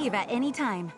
leave at any time.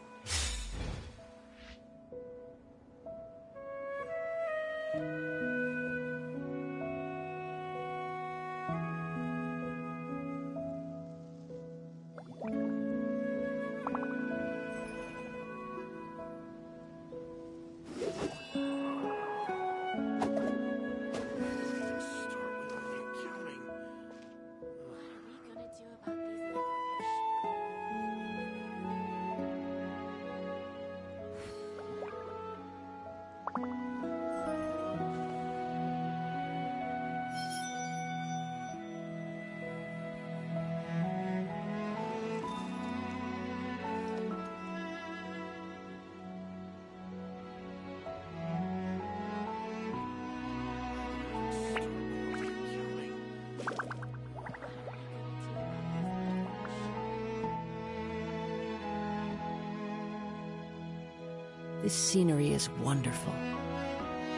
This scenery is wonderful.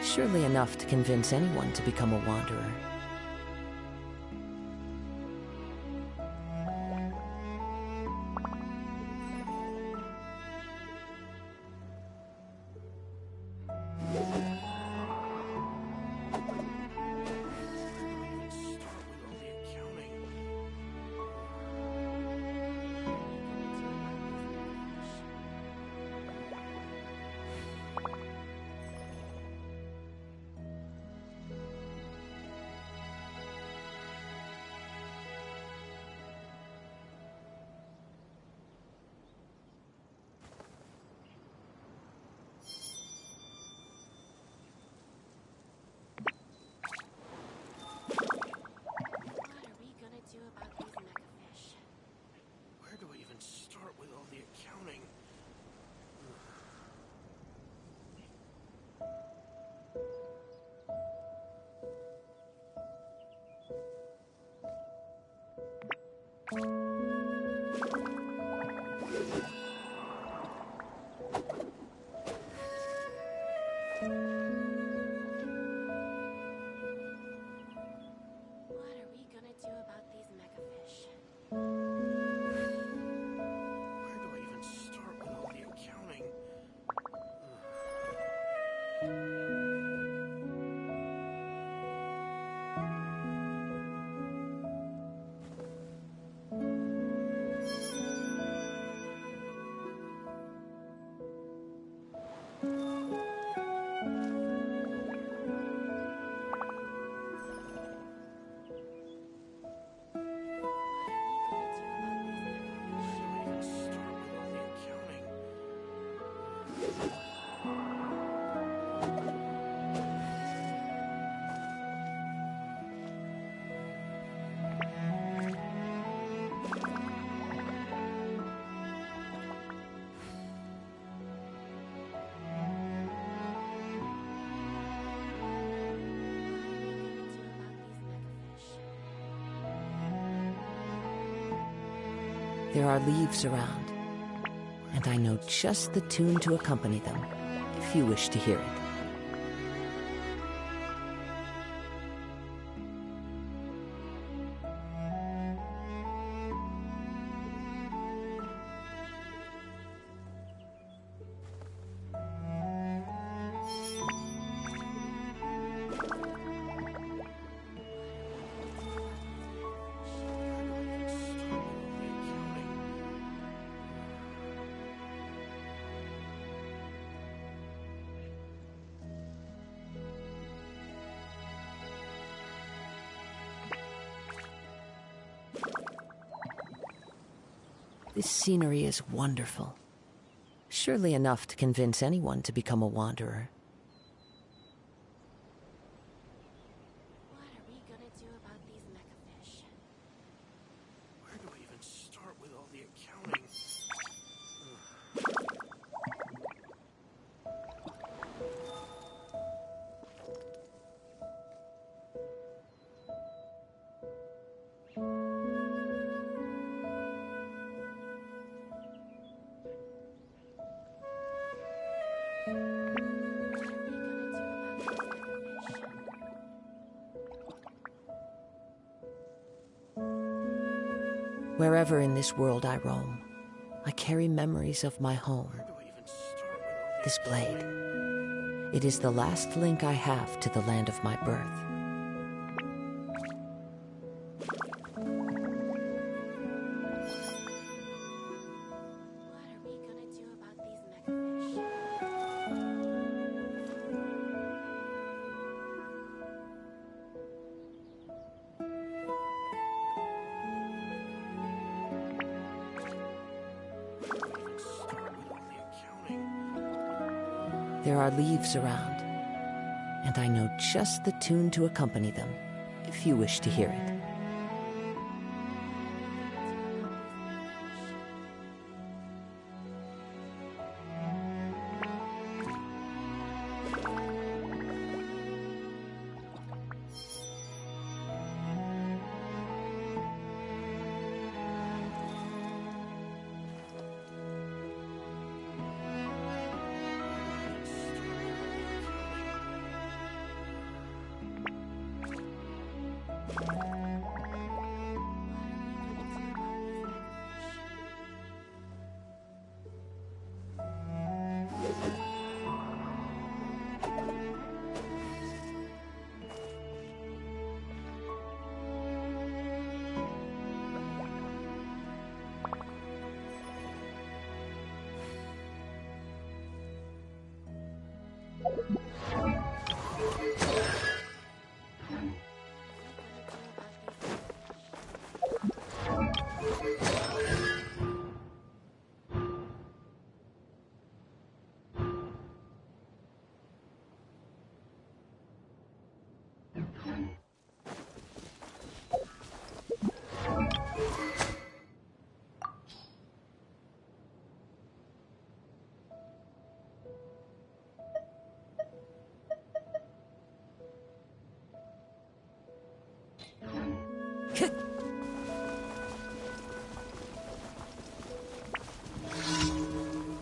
Surely enough to convince anyone to become a wanderer. There are leaves around, and I know just the tune to accompany them, if you wish to hear it. This scenery is wonderful. Surely enough to convince anyone to become a wanderer. What are we gonna do about these megafish? Where do I even start with all the accounting? Wherever in this world I roam, I carry memories of my home. Where do I even start with all these? This blade. It is the last link I have to the land of my birth. What are we gonna do about these mechafish? Even start with all the accounting. There are leaves around, and I know just the tune to accompany them, if you wish to hear it.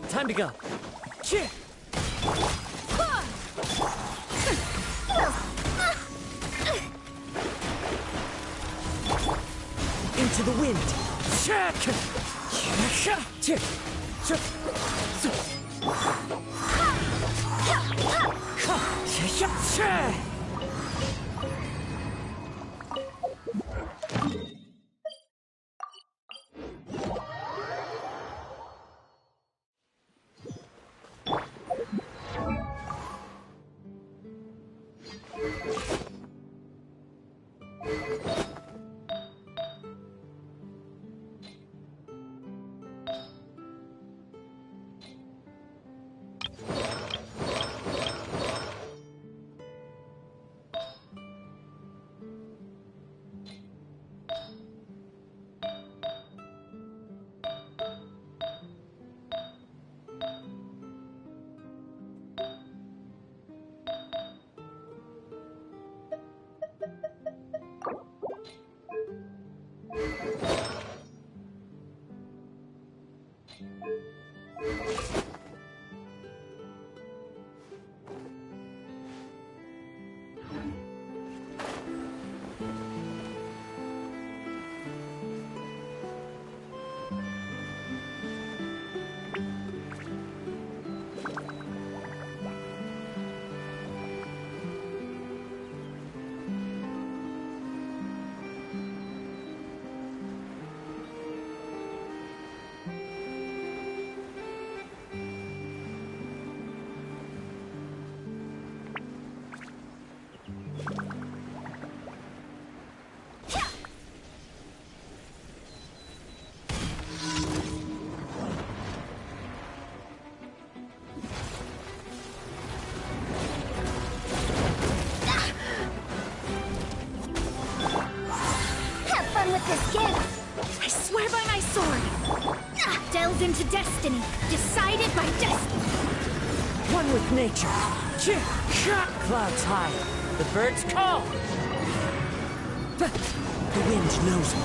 Time to go. Into the wind. Delved into destiny, decided by destiny. One with nature. Clouds high. The birds call. The wind knows me.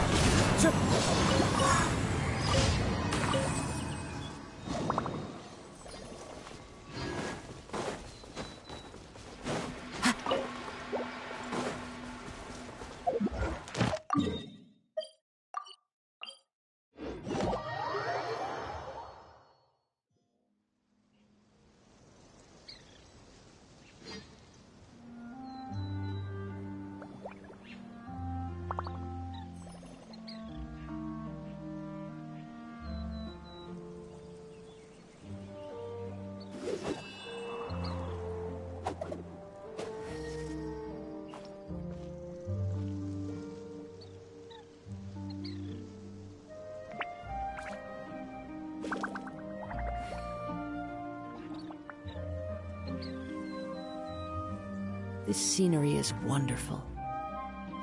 This scenery is wonderful.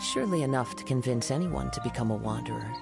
Surely enough to convince anyone to become a wanderer.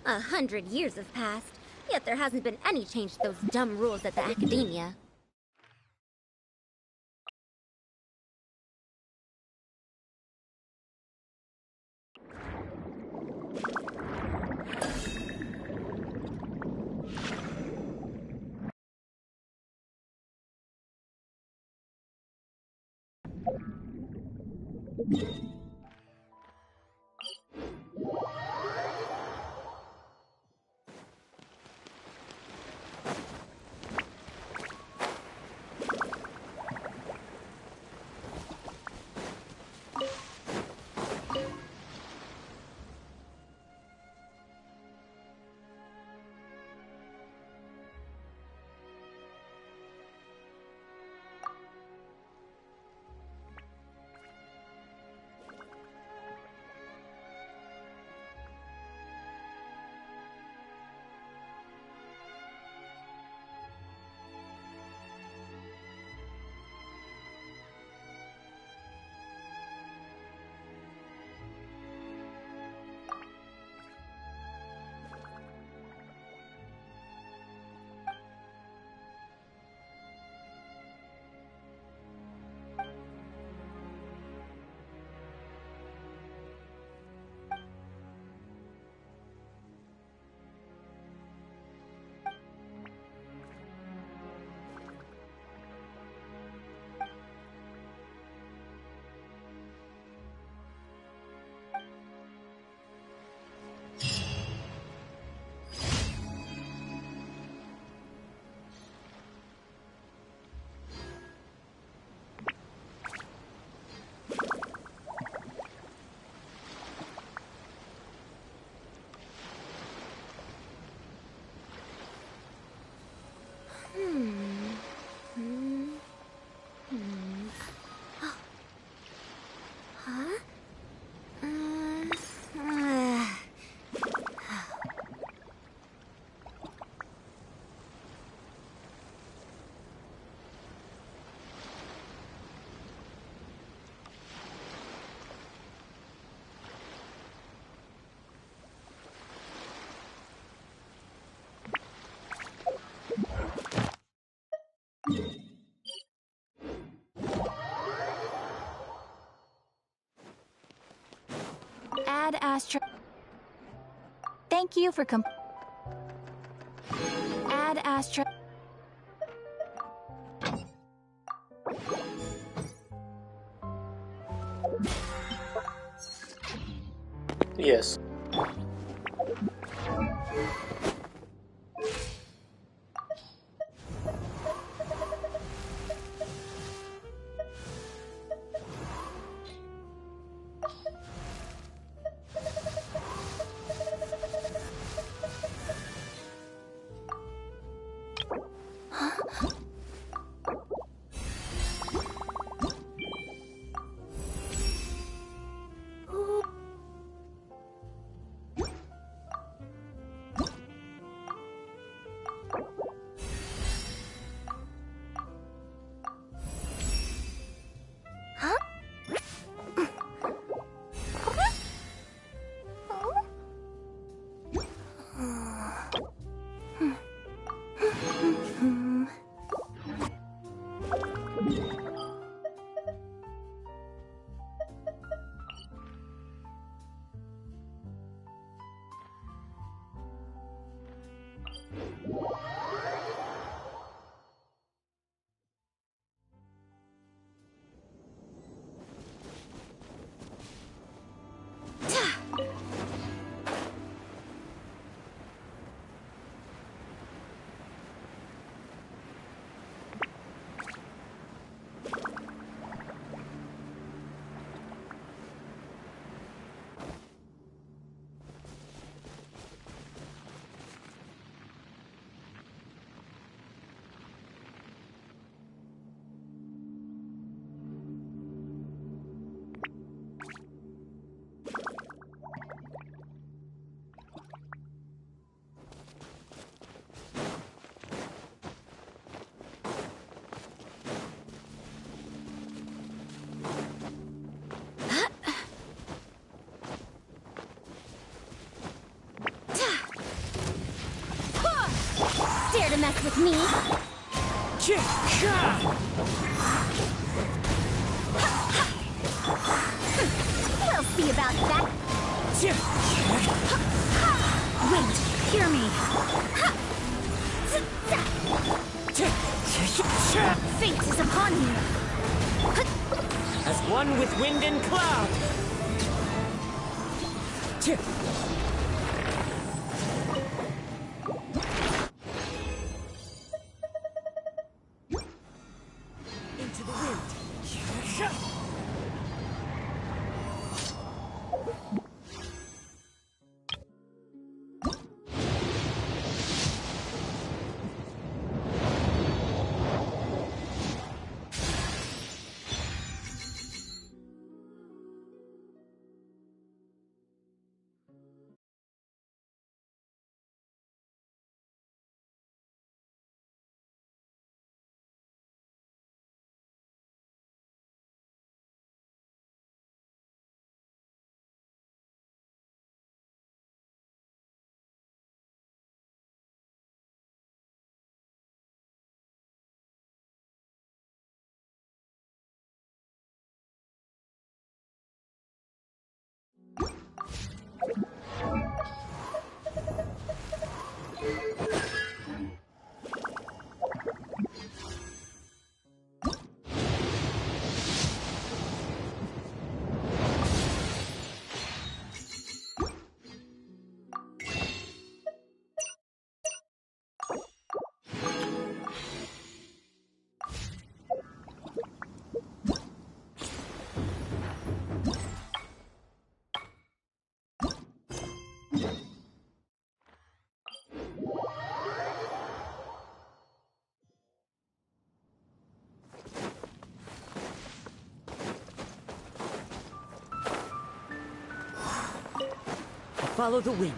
A 100 years have passed, yet there hasn't been any change to those dumb rules at the academia. Add Astro. Thank you for Add Astro. Yes. Dare to mess with me? We'll see about that. Wait, hear me. Fate is upon you. As one with wind and cloud. Into the wind. Follow the wind.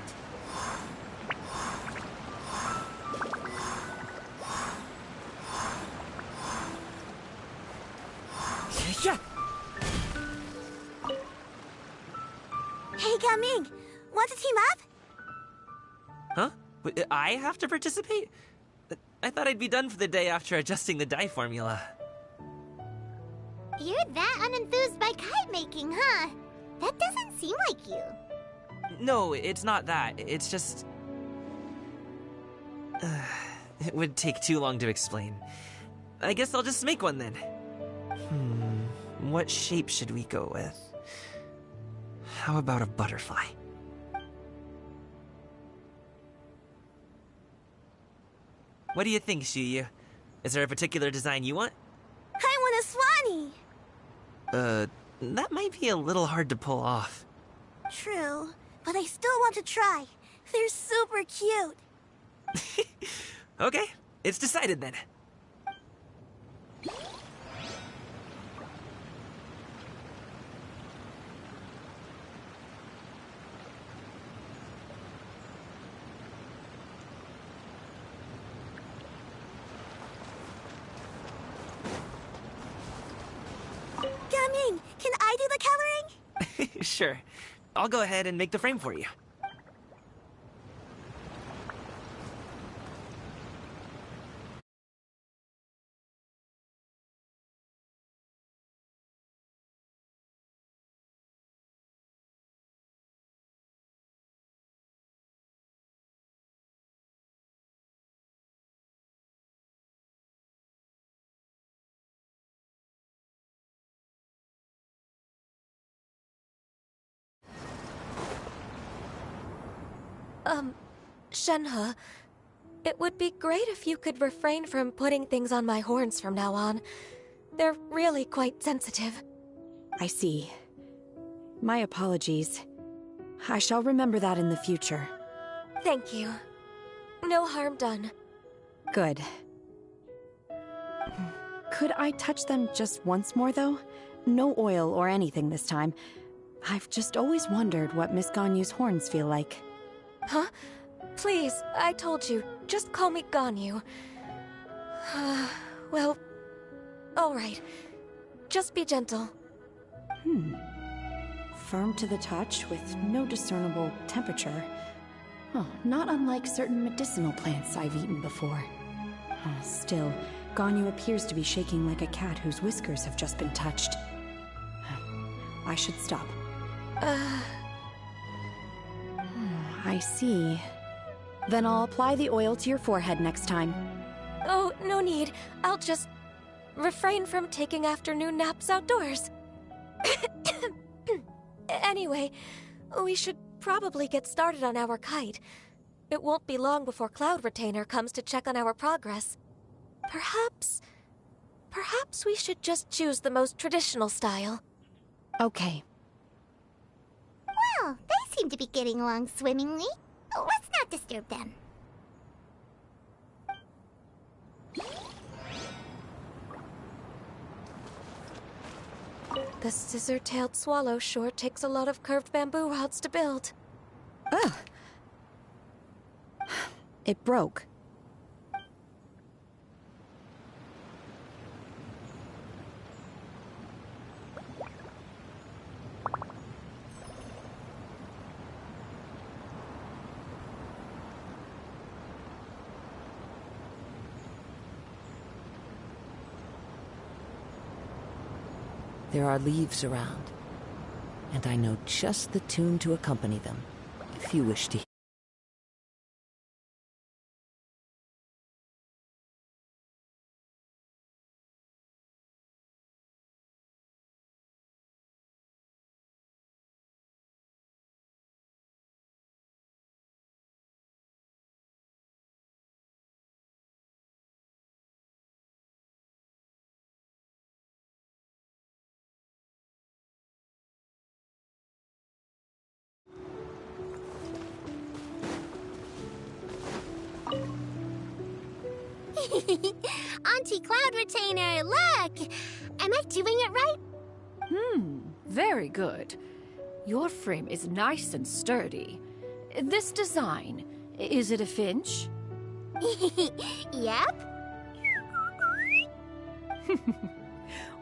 Hey, Gaming, want to team up? Huh? I have to participate? I thought I'd be done for the day after adjusting the die formula. You're that unenthused by kite making, huh? That doesn't seem like you. No, it's not that. It's just... it would take too long to explain. I guess I'll just make one then. What shape should we go with? How about a butterfly? What do you think, Shuyu? Is there a particular design you want? I want a swanee! That might be a little hard to pull off. True, but I still want to try. They're super cute. Okay, it's decided then. Gaming, can I do the coloring? Sure. I'll go ahead and make the frame for you. Shenhe, it would be great if you could refrain from putting things on my horns from now on. They're really quite sensitive. I see. My apologies. I shall remember that in the future. Thank you. No harm done. Good. Could I touch them just once more, though? No oil or anything this time. I've just always wondered what Miss Ganyu's horns feel like. Huh? Please, I told you. Just call me Ganyu. Well, alright. Just be gentle. Firm to the touch with no discernible temperature. Oh, not unlike certain medicinal plants I've eaten before. Still, Ganyu appears to be shaking like a cat whose whiskers have just been touched. I should stop. I see. Then I'll apply the oil to your forehead next time. Oh, no need. I'll just refrain from taking afternoon naps outdoors. Anyway, we should probably get started on our kite. It won't be long before Cloud Retainer comes to check on our progress. Perhaps we should just choose the most traditional style. Okay. Well, they seem to be getting along swimmingly. Let's not disturb them. The scissor-tailed swallow sure takes a lot of curved bamboo rods to build. Ugh. It broke. There are leaves around, and I know just the tune to accompany them, if you wish to hear. Auntie Cloud Retainer, look! Am I doing it right? Very good. Your frame is nice and sturdy. This design, is it a finch? Yep.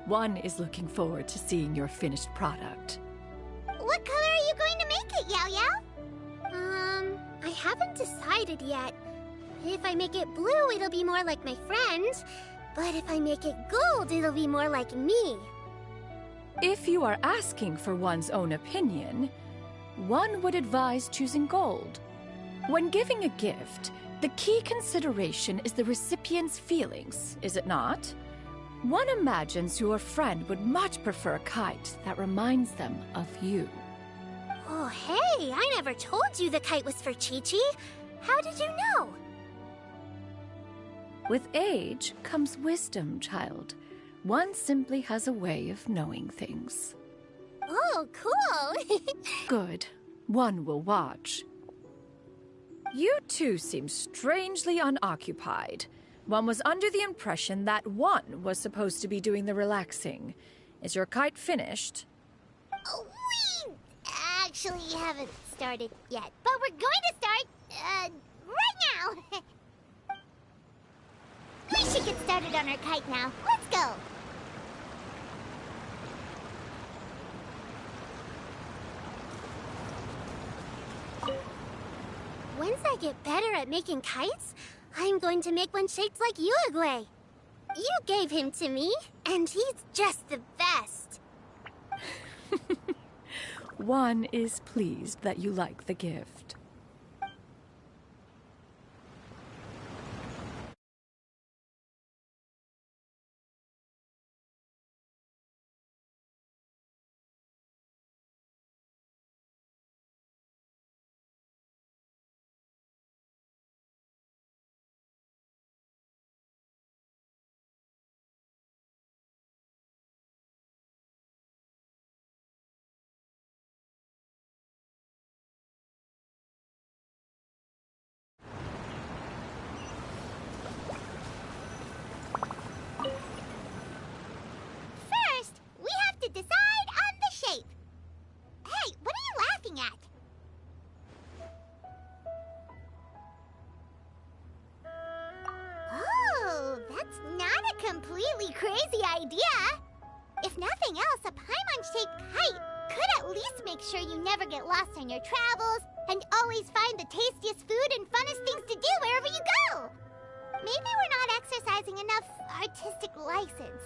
One is looking forward to seeing your finished product. What color are you going to make it, Yao Yao? I haven't decided yet. If I make it blue, it'll be more like my friends. But if I make it gold, it'll be more like me. If you are asking for one's own opinion, one would advise choosing gold. When giving a gift, the key consideration is the recipient's feelings, is it not? One imagines your friend would much prefer a kite that reminds them of you. Oh, hey, I never told you the kite was for Chi-Chi. How did you know? With age comes wisdom, child. One simply has a way of knowing things. Oh, cool. Good. One will watch. You two seem strangely unoccupied. One was under the impression that one was supposed to be doing the relaxing. Is your kite finished? We actually haven't started yet, but we're going to start, right now. We should get started on our kite now. Let's go. Once I get better at making kites, I'm going to make one shaped like Uruguay. You gave him to me, and he's just the best. One is pleased that you like the gift. First, we have to decide on the shape. Hey, what are you laughing at? Oh, that's not a completely crazy idea. If nothing else, a Paimon-shaped kite could at least make sure you never get lost on your travels and always find the tastiest food and funnest things to do wherever you go. Maybe we're not exercising enough artistic license.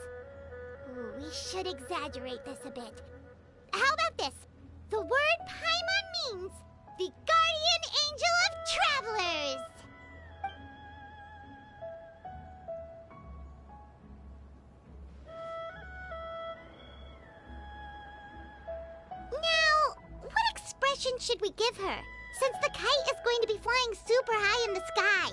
Ooh, we should exaggerate this a bit. How about this? The word Paimon means the guardian angel of travelers. Now, what expression should we give her, since the kite is going to be flying super high in the sky?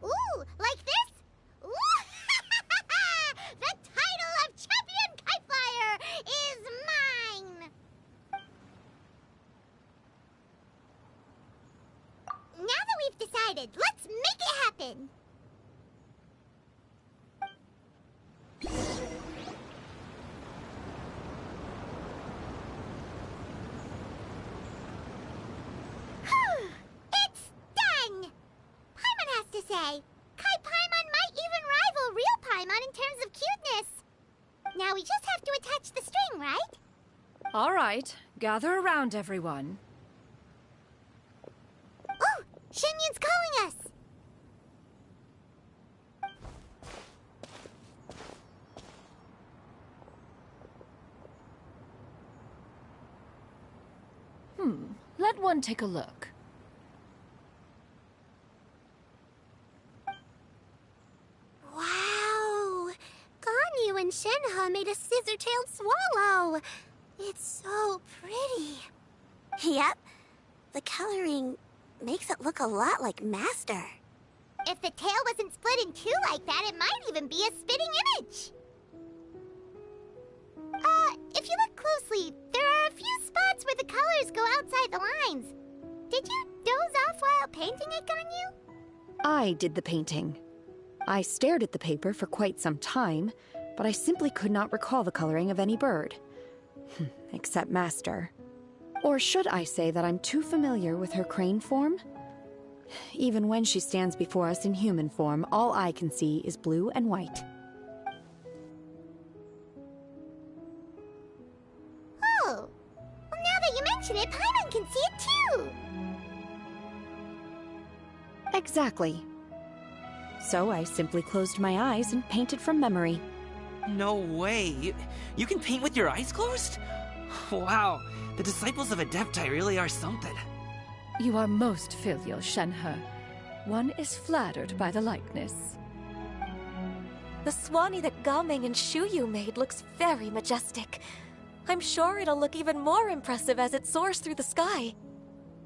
Ooh, like this? Ooh, the title of Champion Kite Flyer is mine! Now that we've decided, let's make it happen! It's done! Paimon has to say, Kai Paimon might even rival real Paimon in terms of cuteness. Now we just have to attach the string, right? All right, gather around, everyone. Oh, Shen-Yun's calling us! Let one take a look. Wow! Ganyu and Shenhe made a scissor-tailed swallow. It's so pretty. Yep. The coloring makes it look a lot like Master. If the tail wasn't split in two like that, it might even be a spitting image. If you look closely, there are a few spots where the colors go outside the lines. Did you doze off while painting it, Ganyu? I did the painting. I stared at the paper for quite some time, but I simply could not recall the coloring of any bird. Except Master. Or should I say that I'm too familiar with her crane form? Even when she stands before us in human form, all I can see is blue and white. Oh, well, now that you mention it, Paimon can see it too. Exactly. So I simply closed my eyes and painted from memory. No way. You can paint with your eyes closed? Wow, the disciples of Adepti really are something. You are most filial, Shenhe. One is flattered by the likeness. The Swanee that Gaming and Shuyu made looks very majestic. I'm sure it'll look even more impressive as it soars through the sky.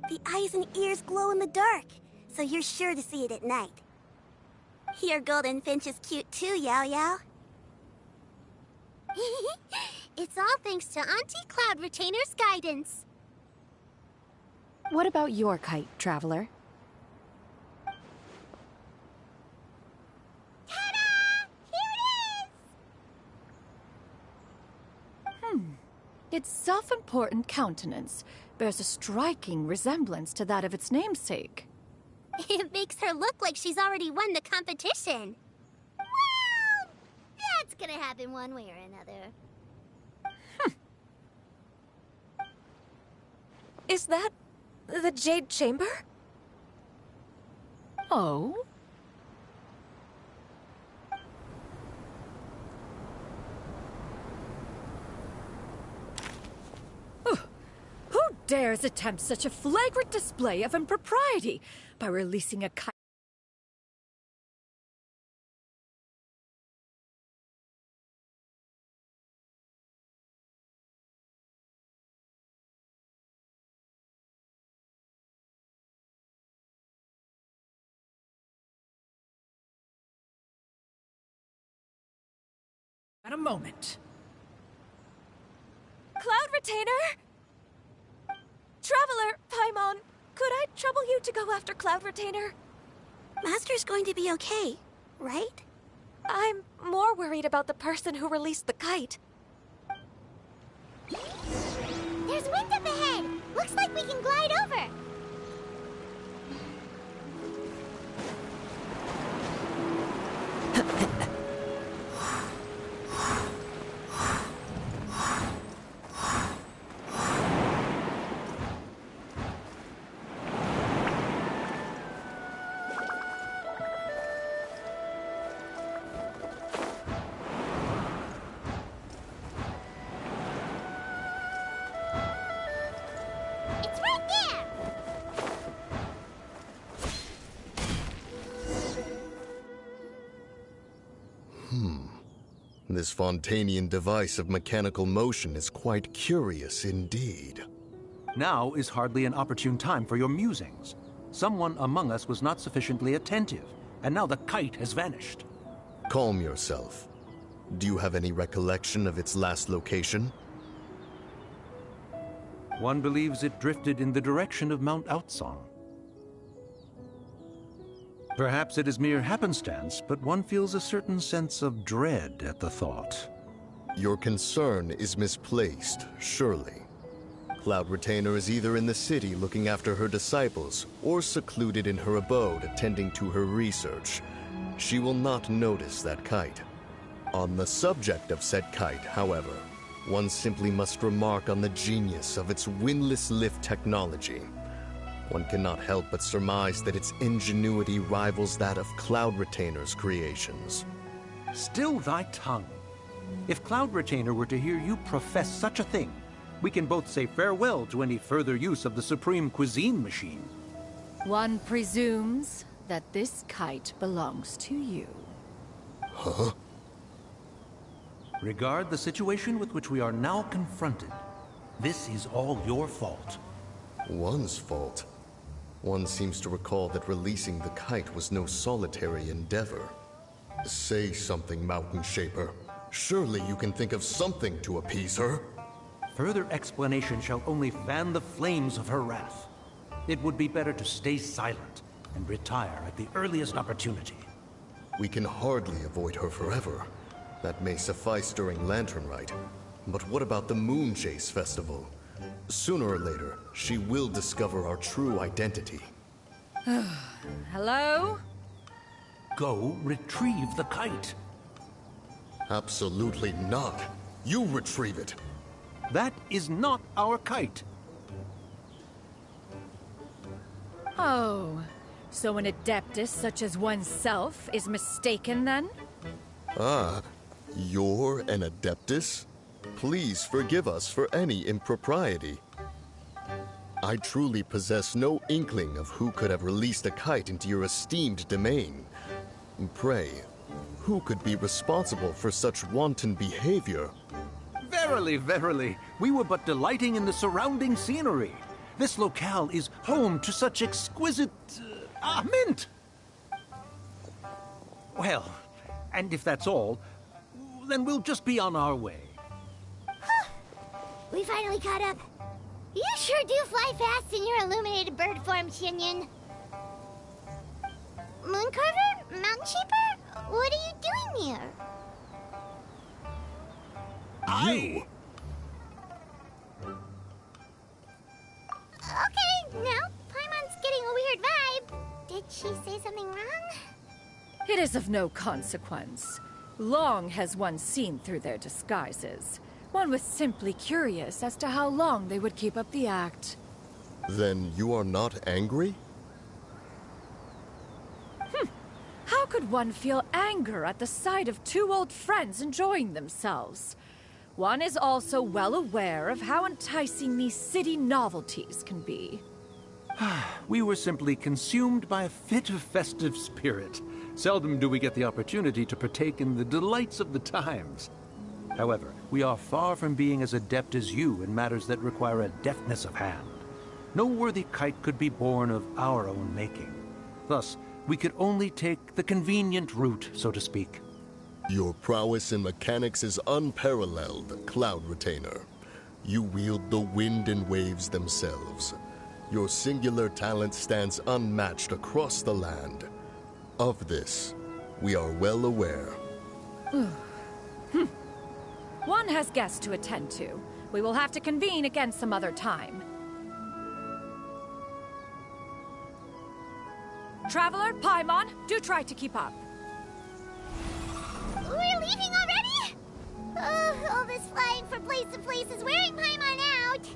The eyes and ears glow in the dark, so you're sure to see it at night. Your golden finch is cute too, Yao Yao. It's all thanks to Auntie Cloud Retainer's guidance. What about your kite, Traveler? Ta-da! Here it is! Its self-important countenance bears a striking resemblance to that of its namesake. It makes her look like she's already won the competition. Well, that's gonna happen one way or another. Is that the Jade Chamber? Oh? Who dares attempt such a flagrant display of impropriety by releasing a kite? At a moment. Cloud Retainer! Traveler, Paimon, could I trouble you to go after Cloud Retainer? Master's going to be okay, right? I'm more worried about the person who released the kite. There's wind up ahead! Looks like we can glide over! It's right there! This Fontanian device of mechanical motion is quite curious indeed. Now is hardly an opportune time for your musings. Someone among us was not sufficiently attentive, and now the kite has vanished. Calm yourself. Do you have any recollection of its last location? One believes it drifted in the direction of Mount Outsong. Perhaps it is mere happenstance, but one feels a certain sense of dread at the thought. Your concern is misplaced, surely. Cloud Retainer is either in the city looking after her disciples, or secluded in her abode attending to her research. She will not notice that kite. On the subject of said kite, however, one simply must remark on the genius of its windless lift technology. One cannot help but surmise that its ingenuity rivals that of Cloud Retainer's creations. Still thy tongue. If Cloud Retainer were to hear you profess such a thing, we can both say farewell to any further use of the Supreme Cuisine Machine. One presumes that this kite belongs to you. Huh? Regard the situation with which we are now confronted. This is all your fault. One's fault? One seems to recall that releasing the kite was no solitary endeavor. Say something, Mountain Shaper. Surely you can think of something to appease her. Further explanation shall only fan the flames of her wrath. It would be better to stay silent and retire at the earliest opportunity. We can hardly avoid her forever. That may suffice during Lantern Rite. But what about the Moon Chase Festival? Sooner or later, she will discover our true identity. Hello? Go retrieve the kite. Absolutely not. You retrieve it. That is not our kite. Oh, So an adeptus such as oneself is mistaken, then? Ah, you're an adeptus? Please forgive us for any impropriety. I truly possess no inkling of who could have released a kite into your esteemed domain. Pray, who could be responsible for such wanton behavior? Verily, verily, we were but delighting in the surrounding scenery. This locale is home to such exquisite... mint! Well, and if that's all, then we'll just be on our way. We finally caught up. You sure do fly fast in your illuminated bird form, Shinyan. Mooncarver? Mountain Shaper? What are you doing here? You? Okay, now Paimon's getting a weird vibe. Did she say something wrong? It is of no consequence. Long has one seen through their disguises. One was simply curious as to how long they would keep up the act. Then you are not angry? How could one feel anger at the sight of two old friends enjoying themselves? One is also well aware of how enticing these city novelties can be. We were simply consumed by a fit of festive spirit. Seldom do we get the opportunity to partake in the delights of the times. However, we are far from being as adept as you in matters that require a deftness of hand. No worthy kite could be born of our own making. Thus, we could only take the convenient route, so to speak. Your prowess in mechanics is unparalleled, Cloud Retainer. You wield the wind and waves themselves. Your singular talent stands unmatched across the land. Of this, we are well aware. One has guests to attend to. We will have to convene again some other time. Traveler, Paimon, do try to keep up. We're leaving already? Oh, all this flying from place to place is wearing Paimon out.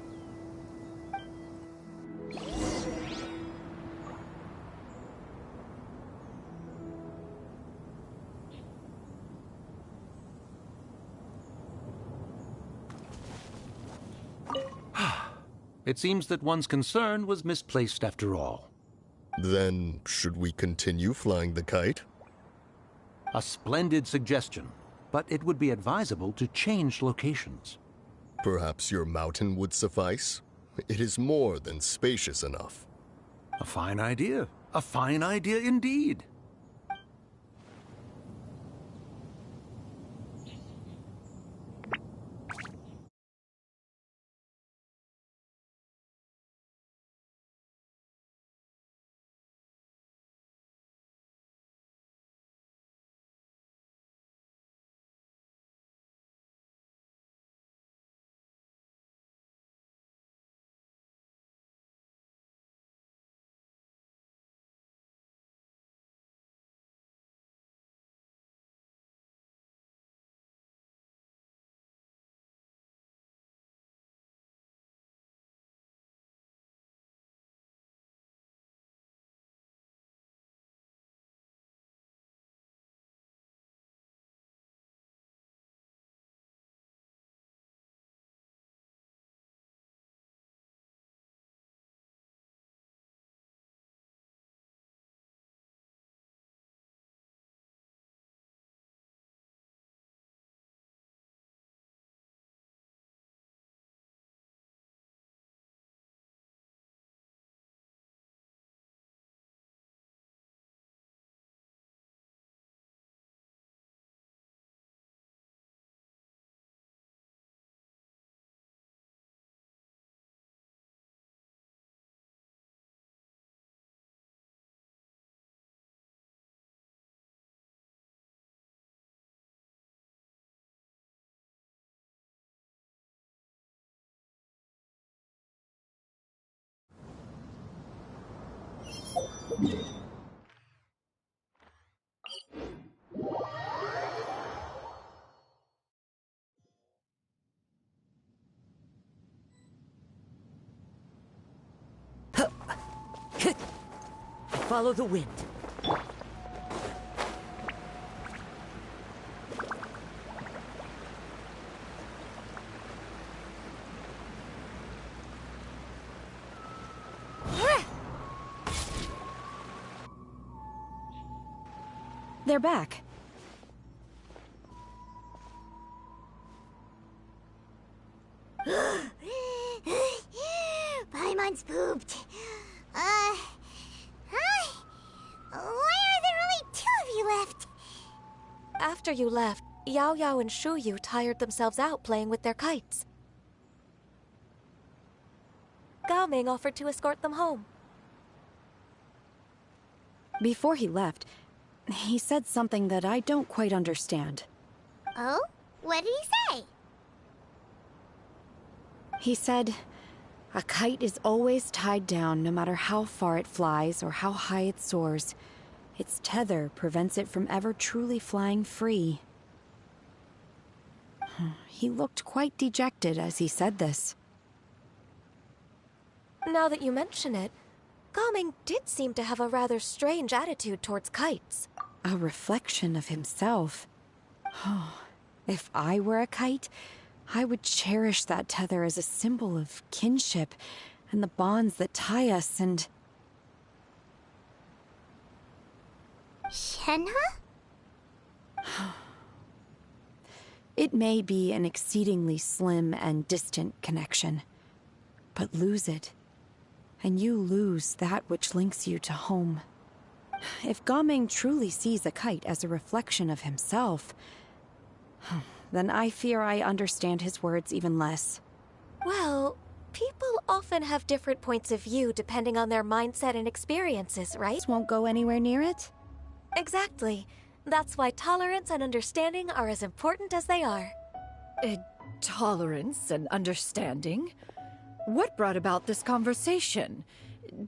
It seems that one's concern was misplaced after all. Then, should we continue flying the kite? A splendid suggestion, but it would be advisable to change locations. Perhaps your mountain would suffice? It is more than spacious enough. A fine idea. A fine idea indeed. Follow the wind. They're back. Paimon's pooped. Hi. Why are there only 2 of you left? After you left, Yao Yao and Shu Yu tired themselves out playing with their kites. Gao Ming offered to escort them home. Before he left, he said something that I don't quite understand. Oh? What did he say? He said, a kite is always tied down no matter how far it flies or how high it soars. Its tether prevents it from ever truly flying free. He looked quite dejected as he said this. Now that you mention it, Gao Ming did seem to have a rather strange attitude towards kites. A reflection of himself. If I were a kite, I would cherish that tether as a symbol of kinship and the bonds that tie us and... Shenhe? It may be an exceedingly slim and distant connection, but lose it, and you lose that which links you to home. If Gao Ming truly sees a kite as a reflection of himself, then I fear I understand his words even less. Well, people often have different points of view depending on their mindset and experiences, right? Won't go anywhere near it? Exactly. That's why tolerance and understanding are as important as they are. Tolerance and understanding? What brought about this conversation?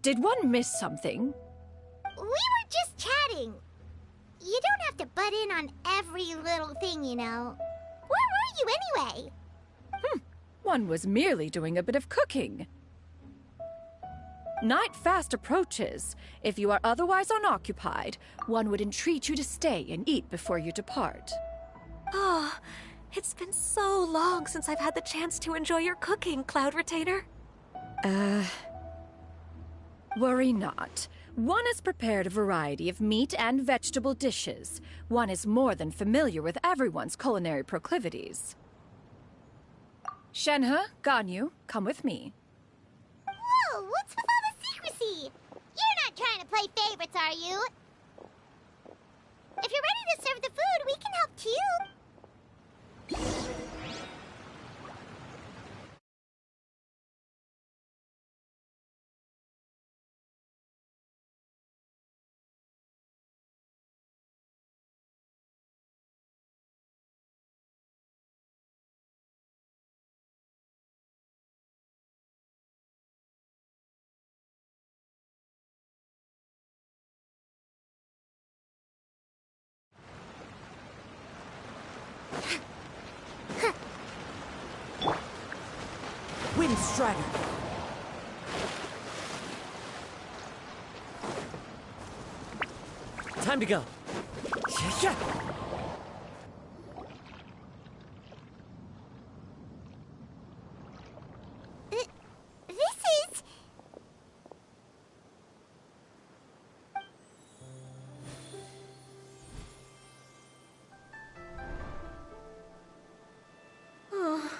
Did one miss something? We were just chatting. You don't have to butt in on every little thing, you know. Where were you anyway? One was merely doing a bit of cooking. Night fast approaches. If you are otherwise unoccupied, one would entreat you to stay and eat before you depart. Oh, it's been so long since I've had the chance to enjoy your cooking, Cloud Retainer. Worry not. One has prepared a variety of meat and vegetable dishes. One is more than familiar with everyone's culinary proclivities. Shenhe, Ganyu, come with me. Whoa, what's with all the secrecy? You're not trying to play favorites, are you? If you're ready to serve the food, we can help too. Wind Strider! Time to go. This is... Oh,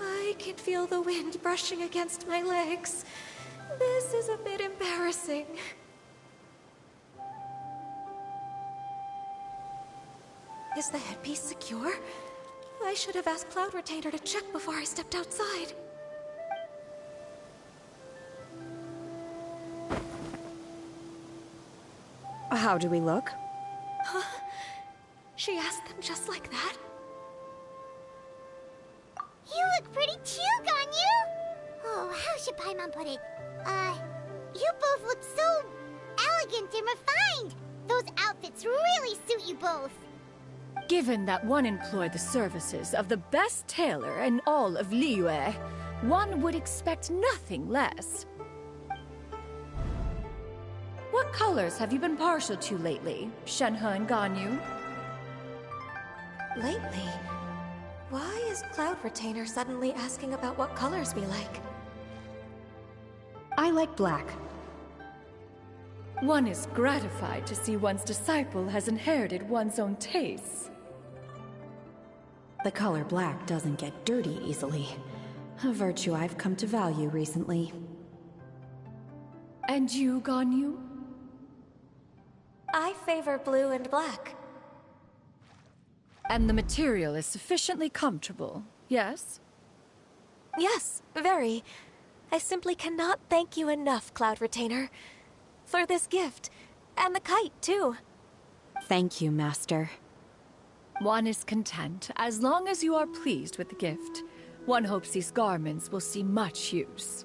I can feel the wind brushing against my legs. This is a bit embarrassing. Is the headpiece secure? I should have asked Cloud Retainer to check before I stepped outside. How do we look? Huh? She asked them just like that? You look pretty too, Ganyu! Oh, how should Paimon put it? You both look so elegant and refined! Those outfits really suit you both! Given that one employed the services of the best tailor in all of Liyue, one would expect nothing less. What What colors have you been partial to lately, Shenhe and Ganyu? Lately? Why is Cloud Retainer suddenly asking about what colors we like? I like black. One is gratified to see one's disciple has inherited one's own tastes. The color black doesn't get dirty easily. A virtue I've come to value recently. And you, Ganyu? I favor blue and black. And the material is sufficiently comfortable, yes? Yes, very. I simply cannot thank you enough, Cloud Retainer. For this gift. And the kite, too. Thank you, Master. One is content, as long as you are pleased with the gift. One hopes these garments will see much use.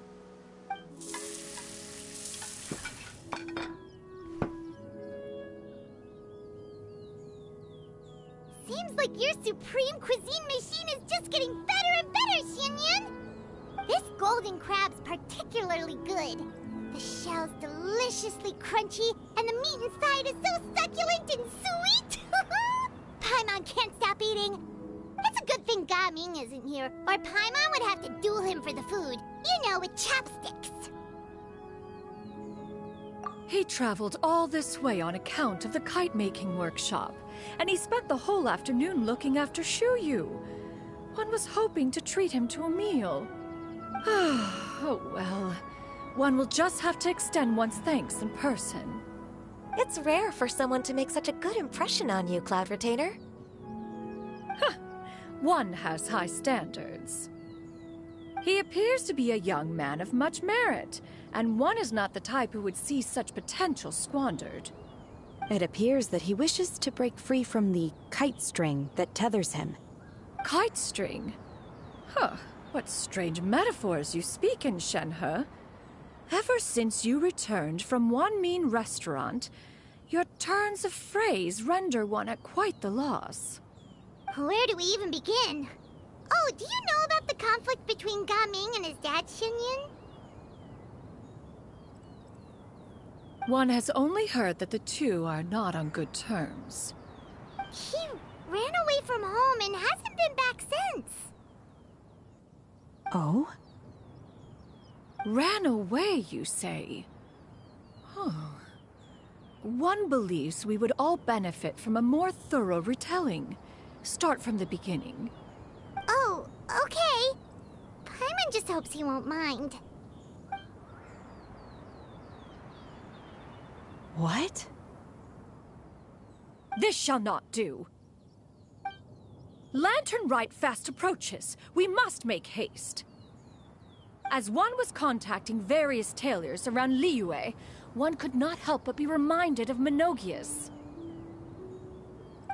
Seems like your supreme cuisine machine is just getting better and better, Xinyun! This golden crab's particularly good. The shell's deliciously crunchy, and the meat inside is so succulent and sweet! Paimon can't stop eating. It's a good thing Gaming isn't here, or Paimon would have to duel him for the food. You know, with chopsticks. He traveled all this way on account of the kite-making workshop, and he spent the whole afternoon looking after Shuyu. One was hoping to treat him to a meal. Oh well. One will just have to extend one's thanks in person. It's rare for someone to make such a good impression on you, Cloud Retainer. One has high standards. He appears to be a young man of much merit, and one is not the type who would see such potential squandered. It appears that he wishes to break free from the kite string that tethers him. Kite string? Huh, what strange metaphors you speak in, Shenhe. Ever since you returned from one mean restaurant, your turns of phrase render one at quite the loss. Where do we even begin? Oh, do you know about the conflict between Gaming and his dad, Xinyun? One has only heard that the two are not on good terms. He ran away from home and hasn't been back since. Oh? Ran away, you say? Huh. One believes we would all benefit from a more thorough retelling. Start from the beginning. Oh, okay. Paimon just hopes he won't mind. What? This shall not do. Lantern Rite fast approaches. We must make haste. As one was contacting various tailors around Liyue, one could not help but be reminded of Menogias.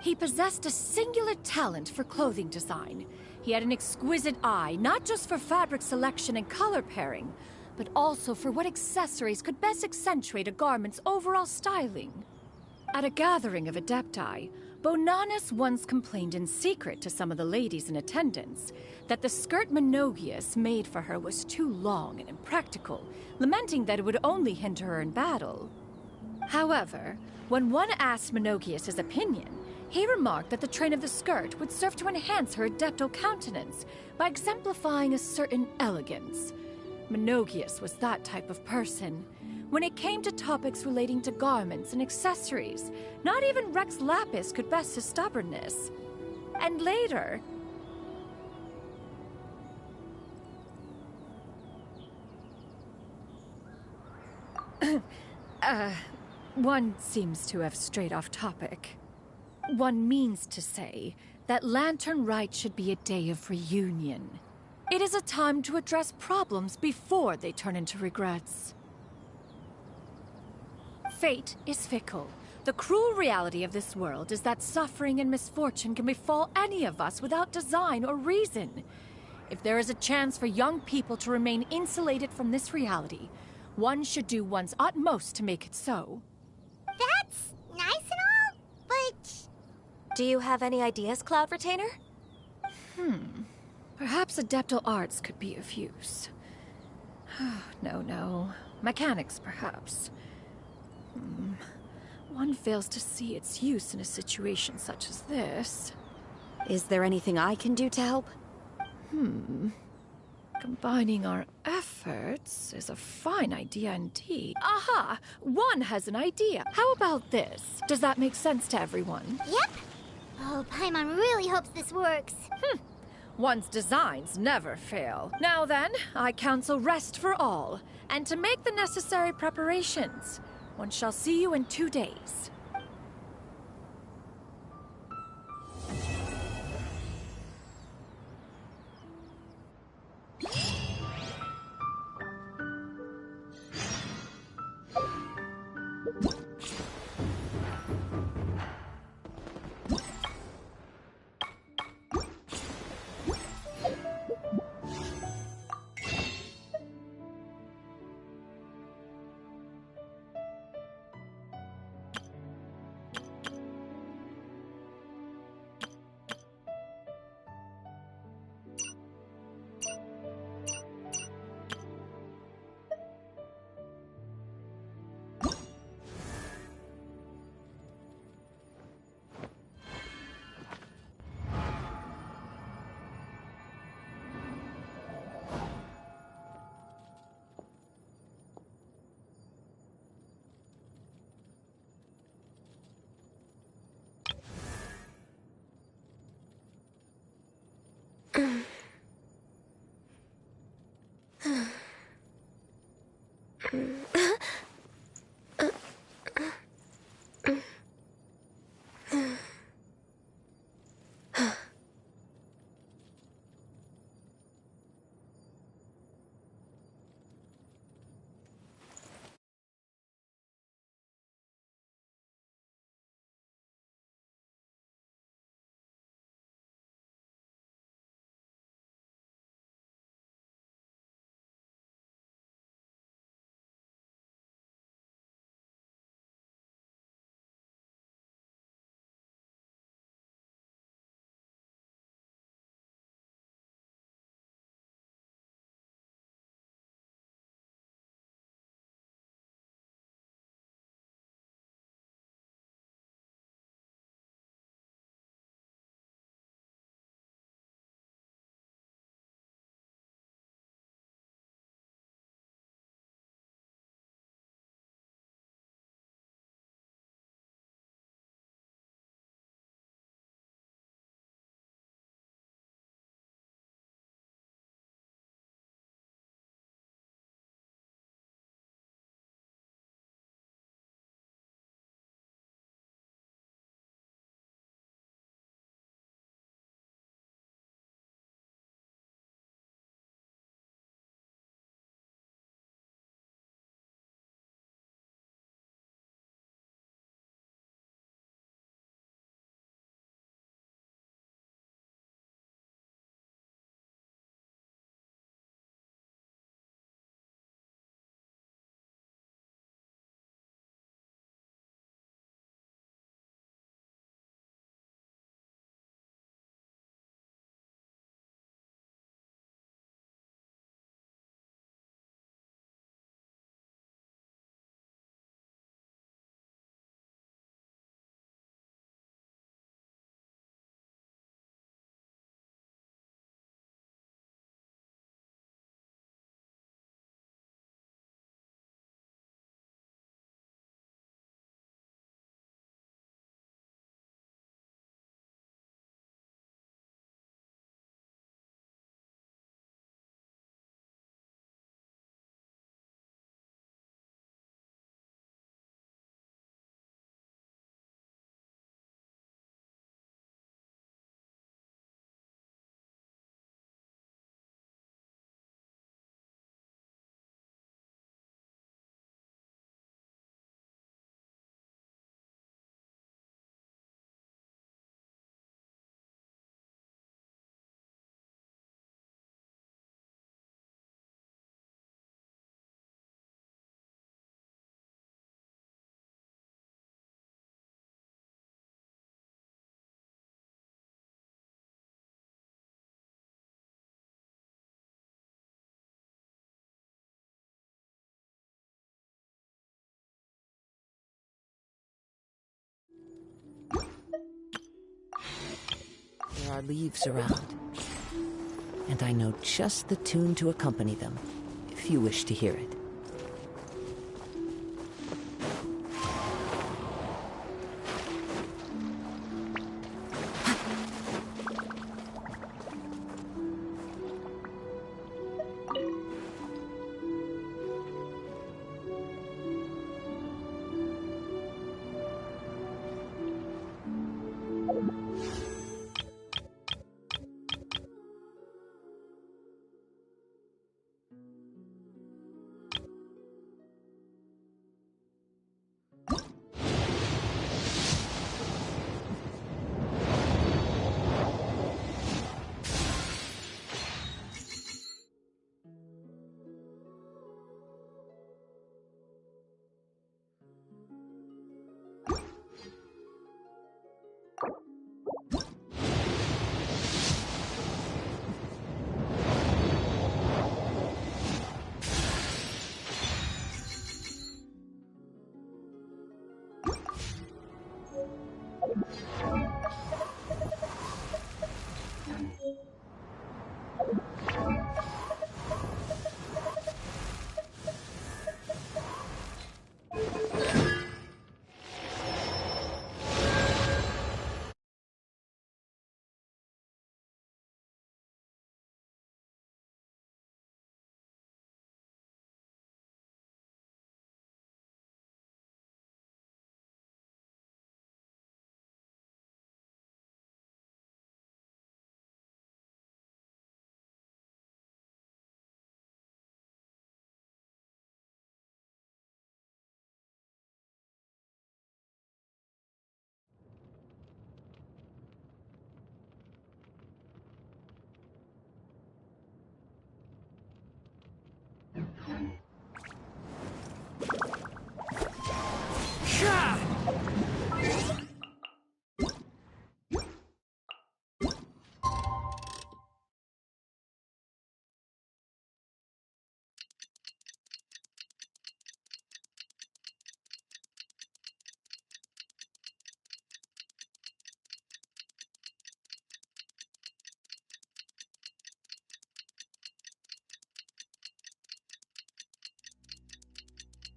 He possessed a singular talent for clothing design. He had an exquisite eye, not just for fabric selection and color pairing, but also for what accessories could best accentuate a garment's overall styling. At a gathering of Adepti, Bonanis once complained in secret to some of the ladies in attendance that the skirt Menogias made for her was too long and impractical, lamenting that it would only hinder her in battle. However, when one asked Menogias his opinion, he remarked that the train of the skirt would serve to enhance her adeptal countenance by exemplifying a certain elegance. Menogias was that type of person. When it came to topics relating to garments and accessories, not even Rex Lapis could best his stubbornness. And later... one seems to have strayed off topic. One means to say that Lantern Rite should be a day of reunion. It is a time to address problems before they turn into regrets. Fate is fickle. The cruel reality of this world is that suffering and misfortune can befall any of us without design or reason. If there is a chance for young people to remain insulated from this reality, one should do one's utmost to make it so. That's nice and all, but... Do you have any ideas, Cloud Retainer? Perhaps adeptal arts could be of use. No. Mechanics, perhaps. One fails to see its use in a situation such as this. Is there anything I can do to help? Combining our efforts is a fine idea indeed. Aha! One has an idea. How about this? Does that make sense to everyone? Yep. Oh, Paimon really hopes this works. One's designs never fail. Now then, I counsel rest for all, and to make the necessary preparations. One shall see you in 2 days. There are leaves around. And I know just the tune to accompany them, if you wish to hear it.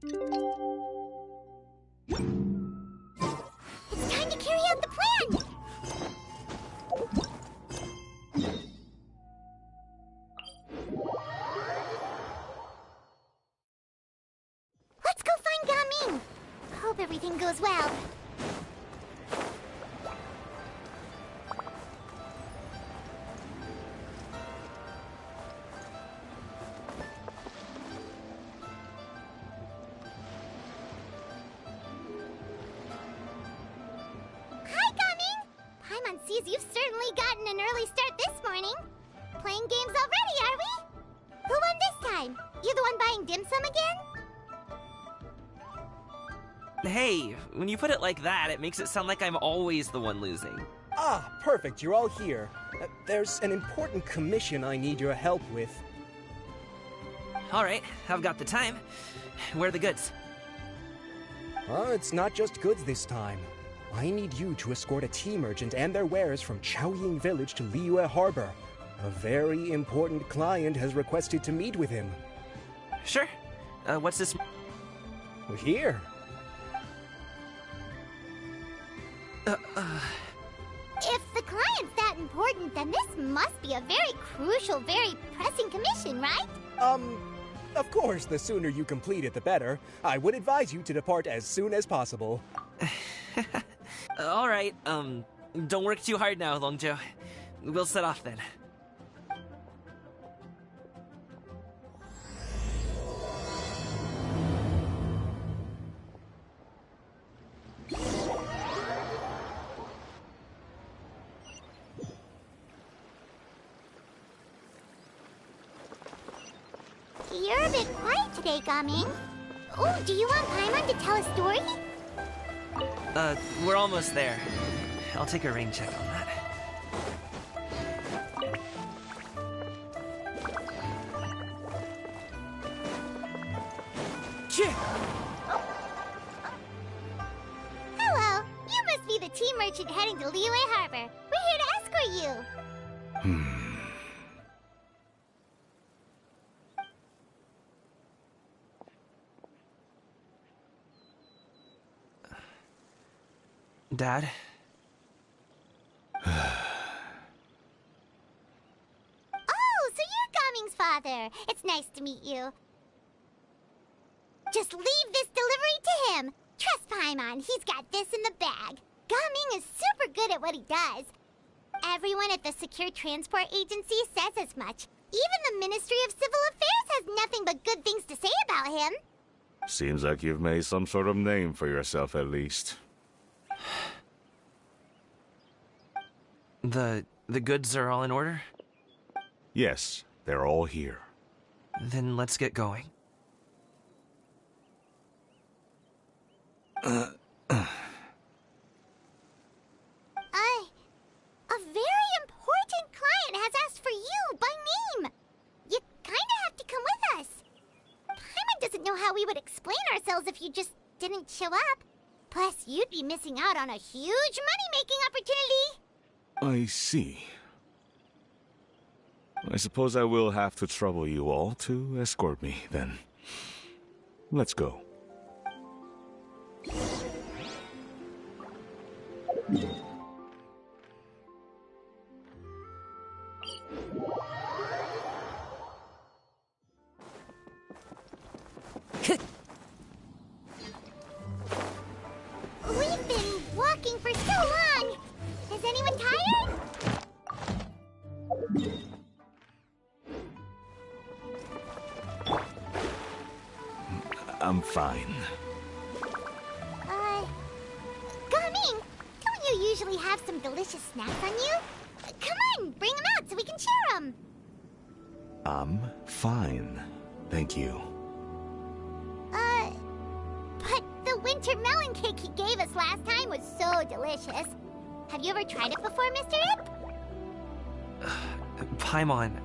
It's time to carry out the plan! Let's go find Gaming! Hope everything goes well. Sees you've certainly gotten an early start this morning. Playing games already, are we? Who won this time? You the one buying dim sum again? Hey, when you put it like that, it makes it sound like I'm always the one losing. Ah, perfect, you're all here. There's an important commission I need your help with. Alright, I've got the time. Where are the goods? It's not just goods this time. I need you to escort a tea merchant and their wares from Chaoying Village to Liyue Harbor. A very important client has requested to meet with him. Sure. What's this? Here. If the client's that important, then this must be a very crucial, very pressing commission, right? Of course, the sooner you complete it, the better. I would advise you to depart as soon as possible. Alright, don't work too hard now, Longjo. We'll set off then. You're a bit quiet today, Gaming. Oh, do you want Paimon to tell a story? We're almost there. I'll take a rain check on that. Hello, you must be the tea tea merchant heading to Liyue Harbor. We're here to escort you. Dad? Oh, so you're Gaming's father. It's nice to meet you. Just leave this delivery to him. Trust Paimon, he's got this in the bag. Gaming is super good at what he does. Everyone at the Secure Transport Agency says as much. Even the Ministry of Civil Affairs has nothing but good things to say about him. Seems like you've made some sort of name for yourself at least. The goods are all in order? Yes, they're all here. Then let's get going. A very important client has asked for you by name. You kinda have to come with us. Paimon doesn't know how we would explain ourselves if you just didn't show up. Plus, you'd be missing out on a huge money-making opportunity. I see. I suppose I will have to trouble you all to escort me, then. Let's go. We've been walking for so long. Is anyone tired? I'm fine. Gaming, don't you usually have some delicious snacks on you? Come on, bring them out so we can share them. I'm fine. Thank you. But the winter melon cake he gave us last time was so delicious. Have you ever tried it before, Mr. Ip? Paimon.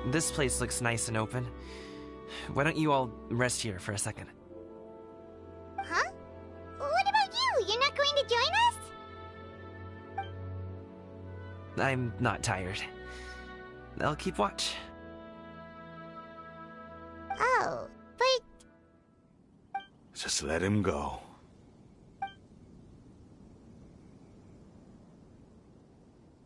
This place looks nice and open. Why don't you all rest here for a second? Huh? What about you? You're not going to join us? I'm not tired. I'll keep watch. Oh, but... Just let him go.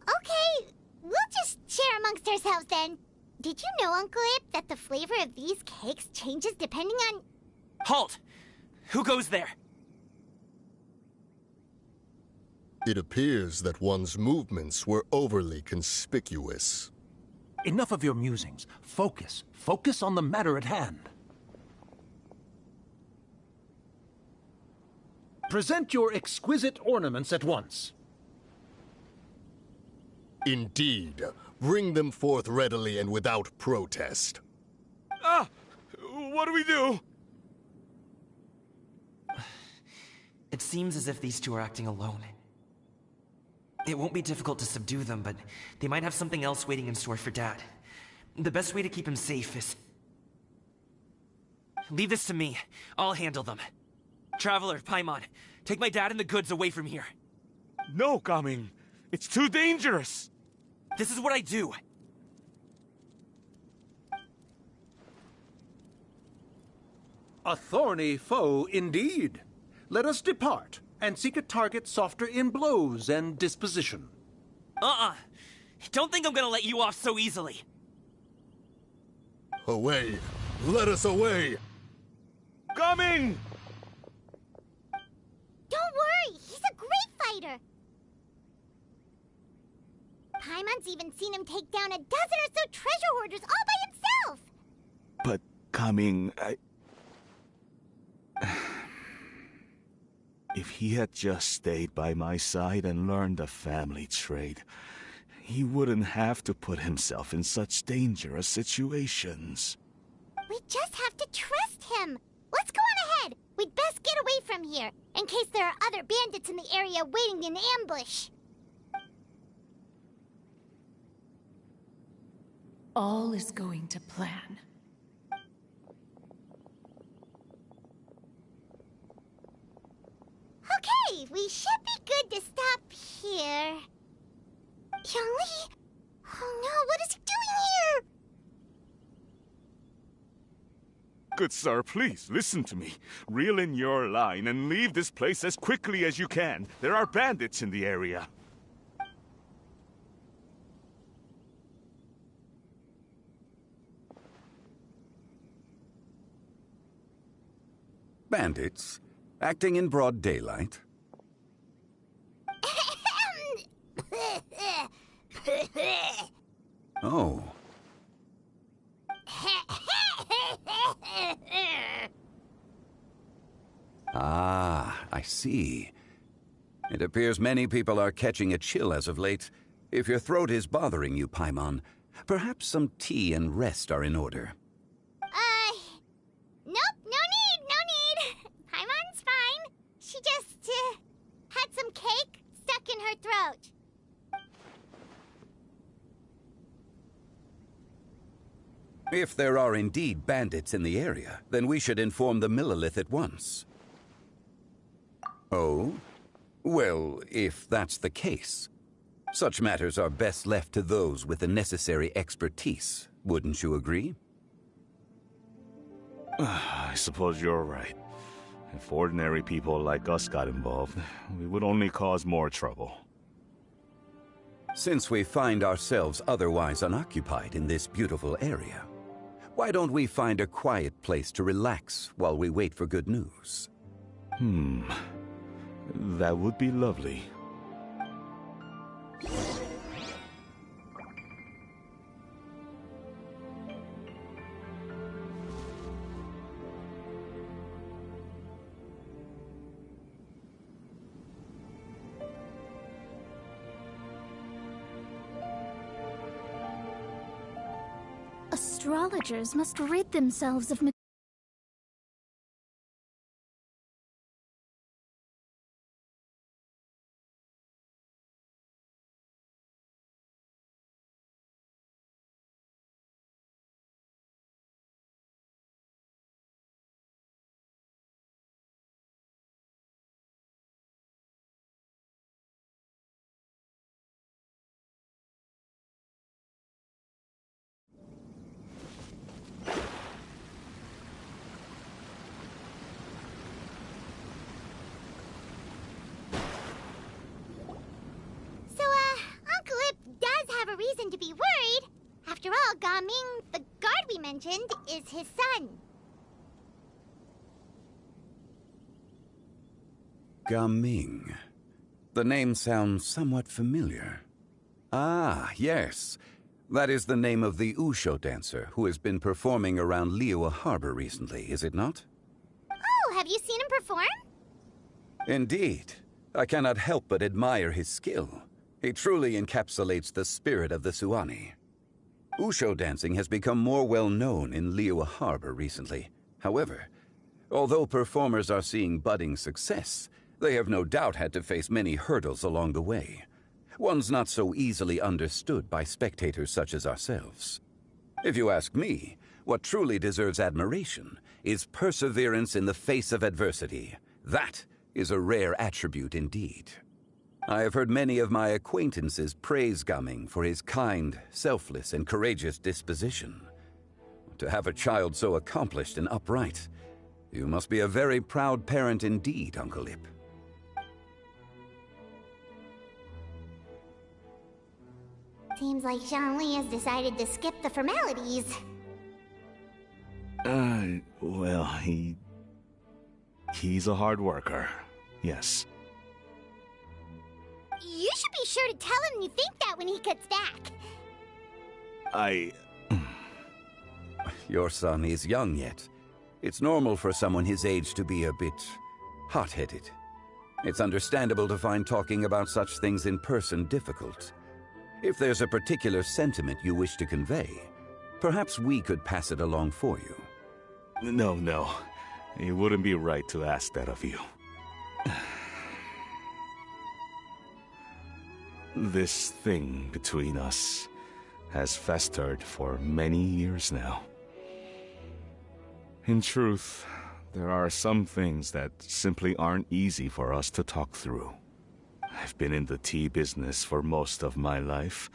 Okay, we'll just share amongst ourselves then. Did you know, Uncle Ip, that the flavor of these cakes changes depending on... Halt! Who goes there? It appears that one's movements were overly conspicuous. Enough of your musings. Focus. Focus on the matter at hand. Present your exquisite ornaments at once. Indeed. Bring them forth readily and without protest. Ah! What do we do? It seems as if these two are acting alone. It won't be difficult to subdue them, but they might have something else waiting in store for Dad. The best way to keep him safe is... Leave this to me. I'll handle them. Traveler, Paimon, take my dad and the goods away from here. No, Gaming. It's too dangerous. This is what I do. A thorny foe indeed. Let us depart and seek a target softer in blows and disposition. Don't think I'm gonna let you off so easily. Away! Let us away! Coming! Don't worry, he's a great fighter. Paimon's even seen him take down a dozen or so treasure hoarders all by himself! But coming, if he had just stayed by my side and learned the family trade, he wouldn't have to put himself in such dangerous situations. We just have to trust him! Let's go on ahead! We'd best get away from here, in case there are other bandits in the area waiting in ambush. All is going to plan. Okay, we should be good to stop here. Yangli? Oh no, what is he doing here? Good sir, please, listen to me. Reel in your line and leave this place as quickly as you can. There are bandits in the area. Bandits? Acting in broad daylight? Oh. Ah, I see. It appears many people are catching a chill as of late. If your throat is bothering you, Paimon, perhaps some tea and rest are in order. Nope, no need. Paimon's fine. She just, had some cake stuck in her throat. If there are indeed bandits in the area, then we should inform the Millelith at once. Oh? Well, if that's the case, such matters are best left to those with the necessary expertise, wouldn't you agree? I suppose you're right. If ordinary people like us got involved, we would only cause more trouble. Since we find ourselves otherwise unoccupied in this beautiful area, why don't we find a quiet place to relax while we wait for good news? That would be lovely. Astrologers must rid themselves of reason to be worried. After all, Gaming, the guard we mentioned, is his son. Gaming. The name sounds somewhat familiar. Ah, yes. That is the name of the Usho dancer who has been performing around Liyue Harbor recently, is it not? Oh, have you seen him perform? Indeed. I cannot help but admire his skill. He truly encapsulates the spirit of the Suani. Usho dancing has become more well known in Liyue Harbor recently. However, although performers are seeing budding success, they have no doubt had to face many hurdles along the way. Ones not so easily understood by spectators such as ourselves. If you ask me, what truly deserves admiration is perseverance in the face of adversity. That is a rare attribute indeed. I have heard many of my acquaintances praise Gaming for his kind, selfless, and courageous disposition. To have a child so accomplished and upright, you must be a very proud parent indeed, Uncle Lip. Seems like Zhongli has decided to skip the formalities. Well, he's a hard worker. Yes. You should be sure to tell him you think that when he gets back. Your son is young yet. It's normal for someone his age to be a bit hot-headed. It's understandable to find talking about such things in person difficult. If there's a particular sentiment you wish to convey, perhaps we could pass it along for you. No. It wouldn't be right to ask that of you. This thing between us has festered for many years now. In truth, there are some things that simply aren't easy for us to talk through. I've been in the tea business for most of my life,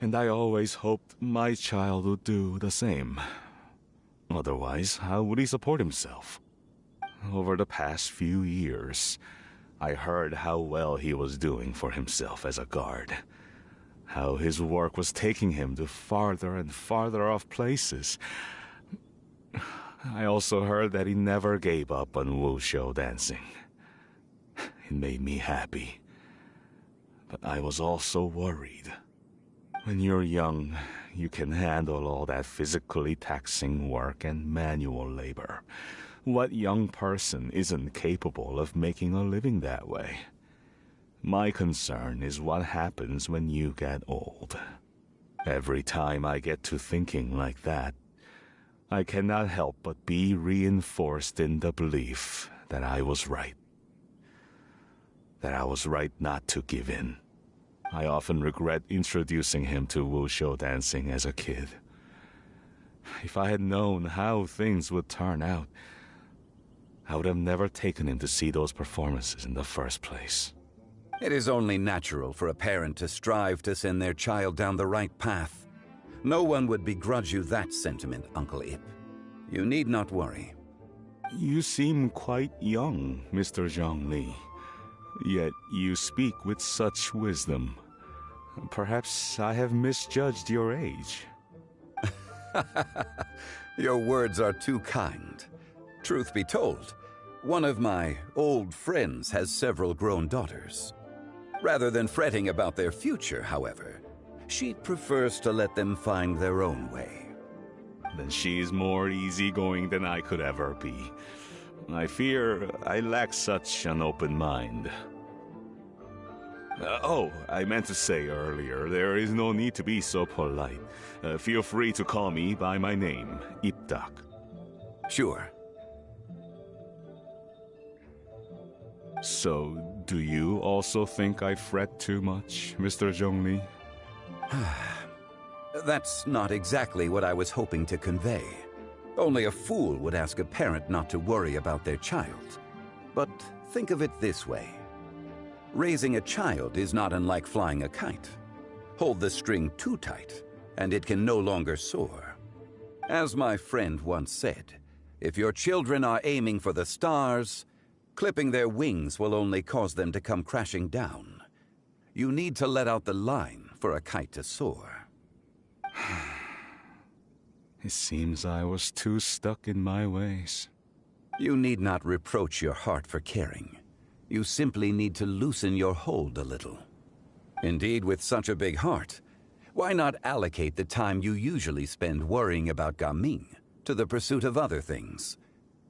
and I always hoped my child would do the same. Otherwise, how would he support himself? Over the past few years, I heard how well he was doing for himself as a guard. How his work was taking him to farther and farther off places. I also heard that he never gave up on wushou dancing. It made me happy. But I was also worried. When you're young, you can handle all that physically taxing work and manual labor. What young person isn't capable of making a living that way? My concern is what happens when you get old. Every time I get to thinking like that, I cannot help but be reinforced in the belief that I was right. That I was right not to give in. I often regret introducing him to wushou dancing as a kid. If I had known how things would turn out, I would have never taken him to see those performances in the first place. It is only natural for a parent to strive to send their child down the right path. No one would begrudge you that sentiment, Uncle Ip. You need not worry. You seem quite young, Mr. Zhongli. Yet you speak with such wisdom. Perhaps I have misjudged your age. Your words are too kind. Truth be told, one of my old friends has several grown daughters. Rather than fretting about their future, however, she prefers to let them find their own way. Then she's more easygoing than I could ever be. I fear I lack such an open mind. I meant to say earlier, there is no need to be so polite. Feel free to call me by my name, Ipdak. Sure. So, do you also think I fret too much, Mr. Zhongli? That's not exactly what I was hoping to convey. Only a fool would ask a parent not to worry about their child. But think of it this way. Raising a child is not unlike flying a kite. Hold the string too tight, and it can no longer soar. As my friend once said, if your children are aiming for the stars, clipping their wings will only cause them to come crashing down. You need to let out the line for a kite to soar. It seems I was too stuck in my ways. You need not reproach your heart for caring. You simply need to loosen your hold a little. Indeed, with such a big heart, why not allocate the time you usually spend worrying about Gaming to the pursuit of other things,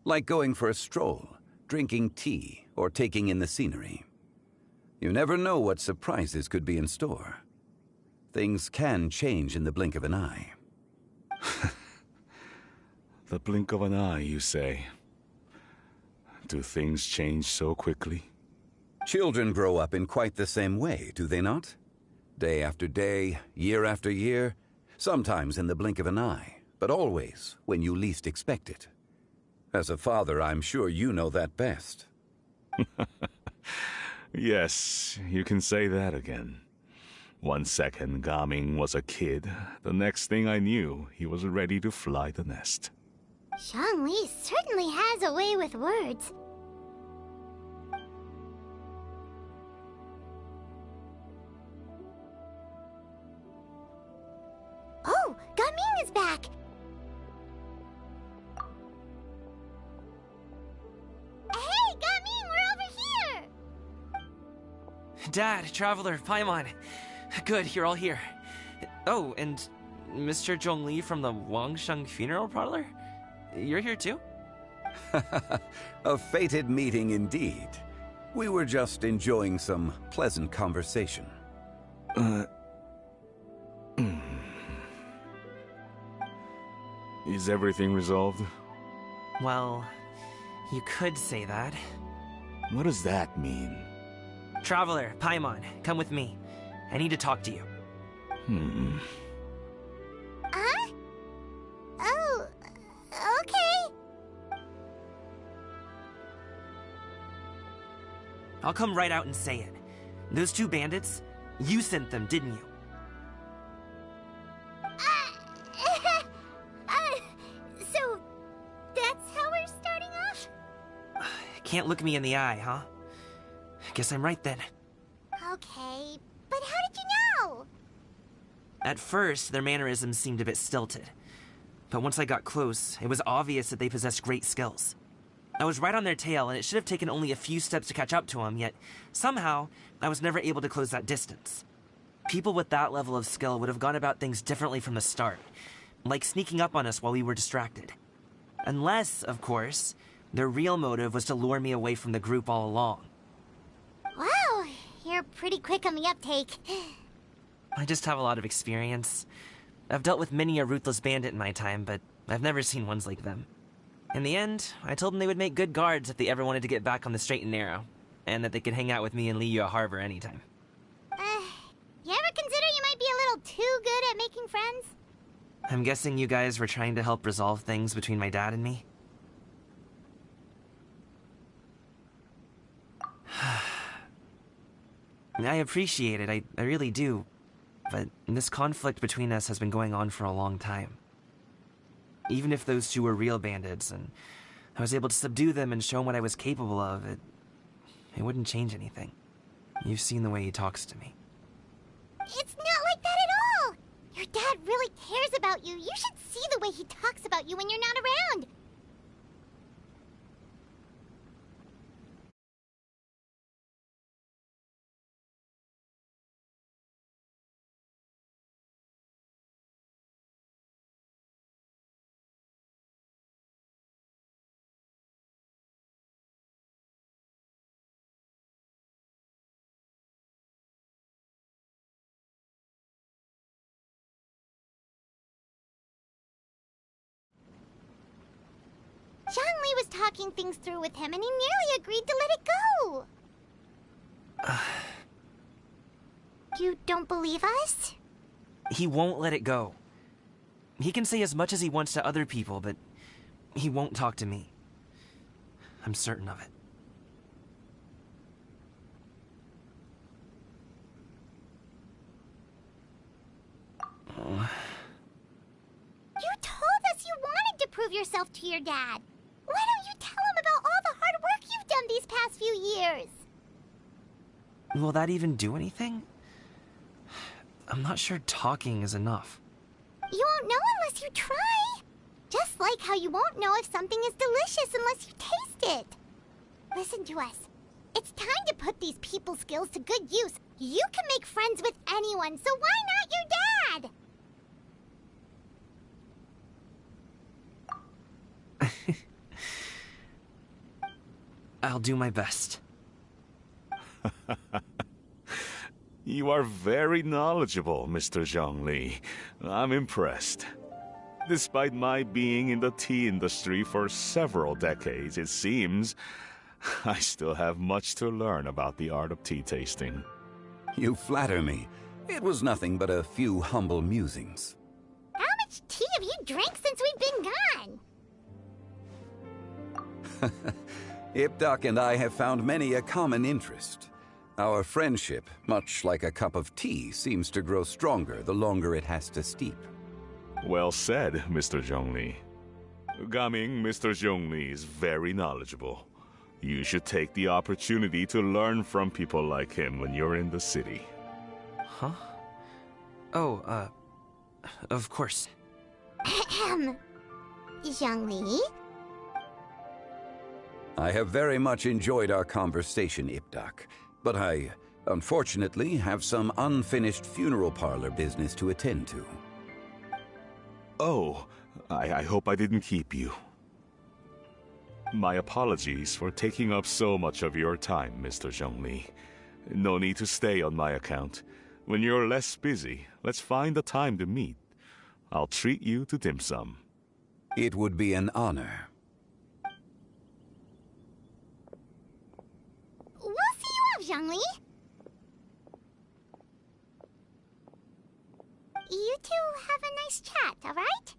like going for a stroll, drinking tea, or taking in the scenery? You never know what surprises could be in store. Things can change in the blink of an eye. The blink of an eye, you say? Do things change so quickly? Children grow up in quite the same way, do they not? Day after day, year after year, sometimes in the blink of an eye, but always when you least expect it. As a father, I'm sure you know that best. Yes, you can say that again. 1 second, Gaming was a kid. The next thing I knew, he was ready to fly the nest. Zhongli certainly has a way with words. Oh, Gaming is back! Hey, Gaming, we're over here! Dad, Traveler, Paimon. Good, you're all here. Oh, and Mr. Zhongli from the Wangsheng Funeral Parlor? You're here too? A fated meeting indeed. We were just enjoying some pleasant conversation. Is everything resolved? Well, you could say that. What does that mean? Traveler, Paimon, come with me. I need to talk to you. Oh, okay. I'll come right out and say it. Those two bandits, you sent them, didn't you? So, that's how we're starting off? Can't look me in the eye, huh? Guess I'm right then. Okay, but how did you know? At first, their mannerisms seemed a bit stilted. But once I got close, it was obvious that they possessed great skills. I was right on their tail, and it should have taken only a few steps to catch up to them, yet somehow, I was never able to close that distance. People with that level of skill would have gone about things differently from the start, like sneaking up on us while we were distracted. Unless, of course, their real motive was to lure me away from the group all along. Wow, you're pretty quick on the uptake. I just have a lot of experience. I've dealt with many a ruthless bandit in my time, but I've never seen ones like them. In the end, I told them they would make good guards if they ever wanted to get back on the straight and narrow, and that they could hang out with me in Liyue Harbor anytime. You ever consider you might be a little too good at making friends? I'm guessing you guys were trying to help resolve things between my dad and me? I appreciate it, I really do. But this conflict between us has been going on for a long time. Even if those two were real bandits, and I was able to subdue them and show them what I was capable of, it wouldn't change anything. You've seen the way he talks to me. It's not like that at all! Your dad really cares about you. You should see the way he talks about you when you're not around. Zhongli was talking things through with him, and he nearly agreed to let it go. You don't believe us? He won't let it go. He can say as much as he wants to other people, but he won't talk to me. I'm certain of it. You told us you wanted to prove yourself to your dad. Why don't you tell him about all the hard work you've done these past few years? Will that even do anything? I'm not sure talking is enough. You won't know unless you try. Just like how you won't know if something is delicious unless you taste it. Listen to us. It's time to put these people skills to good use. You can make friends with anyone, so why not your dad? I'll do my best. You are very knowledgeable, Mr. Zhongli. I'm impressed. Despite my being in the tea industry for several decades, it seems I still have much to learn about the art of tea tasting. You flatter me. It was nothing but a few humble musings. How much tea have you drank since we've been gone? Ipdak and I have found many a common interest. Our friendship, much like a cup of tea, seems to grow stronger the longer it has to steep. Well said, Mr. Zhongli. Gaming, Mr. Zhongli is very knowledgeable. You should take the opportunity to learn from people like him when you're in the city. Huh? Oh, of course. Ahem. Zhongli? I have very much enjoyed our conversation, Ipdak, but I Unfortunately, have some unfinished funeral parlor business to attend to. Oh, I hope I didn't keep you. My apologies for taking up so much of your time, Mr. Zhongli. No need to stay on my account. When you're less busy, let's find a time to meet. I'll treat you to dim sum. It would be an honor. We'll see you off, Zhongli. You two have a nice chat, all right?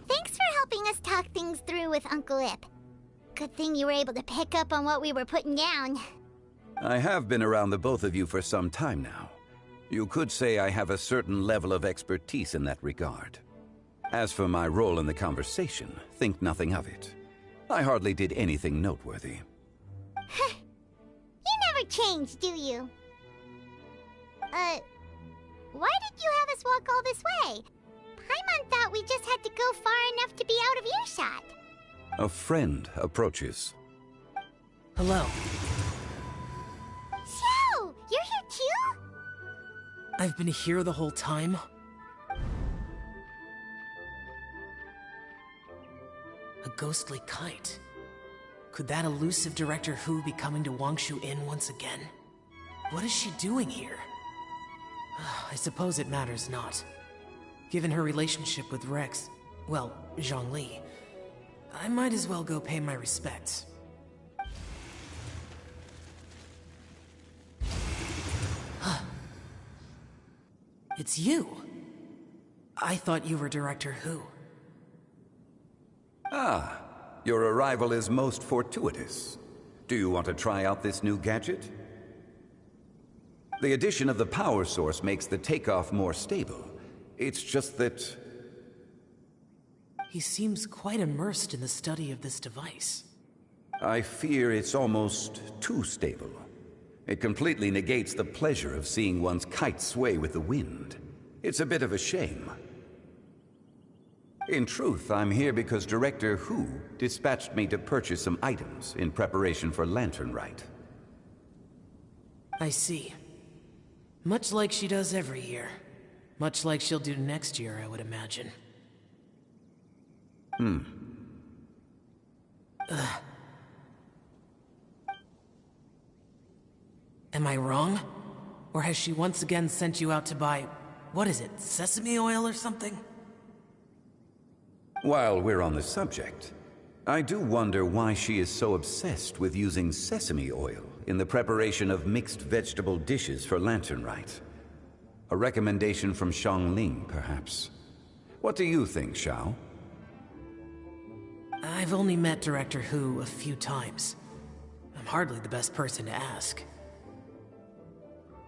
Thanks for helping us talk things through with Uncle Ip. Good thing you were able to pick up on what we were putting down. I have been around the both of you for some time now. You could say I have a certain level of expertise in that regard. As for my role in the conversation, think nothing of it. I hardly did anything noteworthy. You never change, do you? Why did you have us walk all this way? Paimon thought we just had to go far enough to be out of earshot. A friend approaches. Hello. Xiao! You're here too? I've been here the whole time? A ghostly kite. Could that elusive Director Hu be coming to Wangshu Inn once again? What is she doing here? I suppose it matters not. Given her relationship with Rex, well, Zhongli, I might as well go pay my respects. It's you. I thought you were Director Hu. Ah, your arrival is most fortuitous. Do you want to try out this new gadget? The addition of the power source makes the takeoff more stable. It's just that... He seems quite immersed in the study of this device. I fear it's almost too stable. It completely negates the pleasure of seeing one's kite sway with the wind. It's a bit of a shame. In truth, I'm here because Director Hu dispatched me to purchase some items in preparation for Lantern Rite. I see. Much like she does every year. Much like she'll do next year, I would imagine. Am I wrong? Or has she once again sent you out to buy, what is it, sesame oil or something? While we're on the subject, I do wonder why she is so obsessed with using sesame oil in the preparation of mixed vegetable dishes for Lantern Rite. A recommendation from Xiangling, perhaps. What do you think, Xiao? I've only met Director Hu a few times. I'm hardly the best person to ask.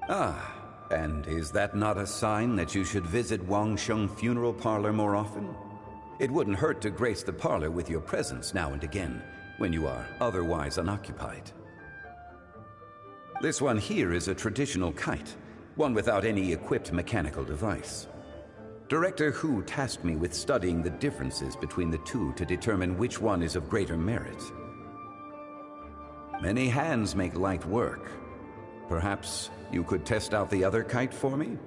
Ah, and is that not a sign that you should visit Wangsheng Funeral Parlor more often? It wouldn't hurt to grace the parlor with your presence now and again, when you are otherwise unoccupied. This one here is a traditional kite, one without any equipped mechanical device. Director Hu tasked me with studying the differences between the two to determine which one is of greater merit. Many hands make light work. Perhaps you could test out the other kite for me?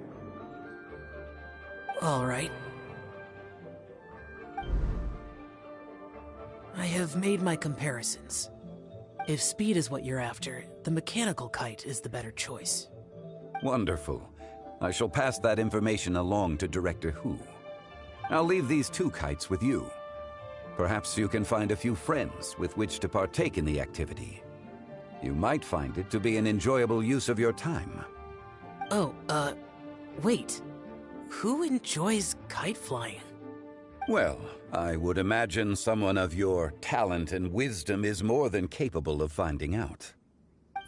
All right. I have made my comparisons. If speed is what you're after, the mechanical kite is the better choice. Wonderful. I shall pass that information along to Director Hu. I'll leave these 2 kites with you. Perhaps you can find a few friends with which to partake in the activity. You might find it to be an enjoyable use of your time. Oh, wait. Who enjoys kite flying? Well, I would imagine someone of your talent and wisdom is more than capable of finding out.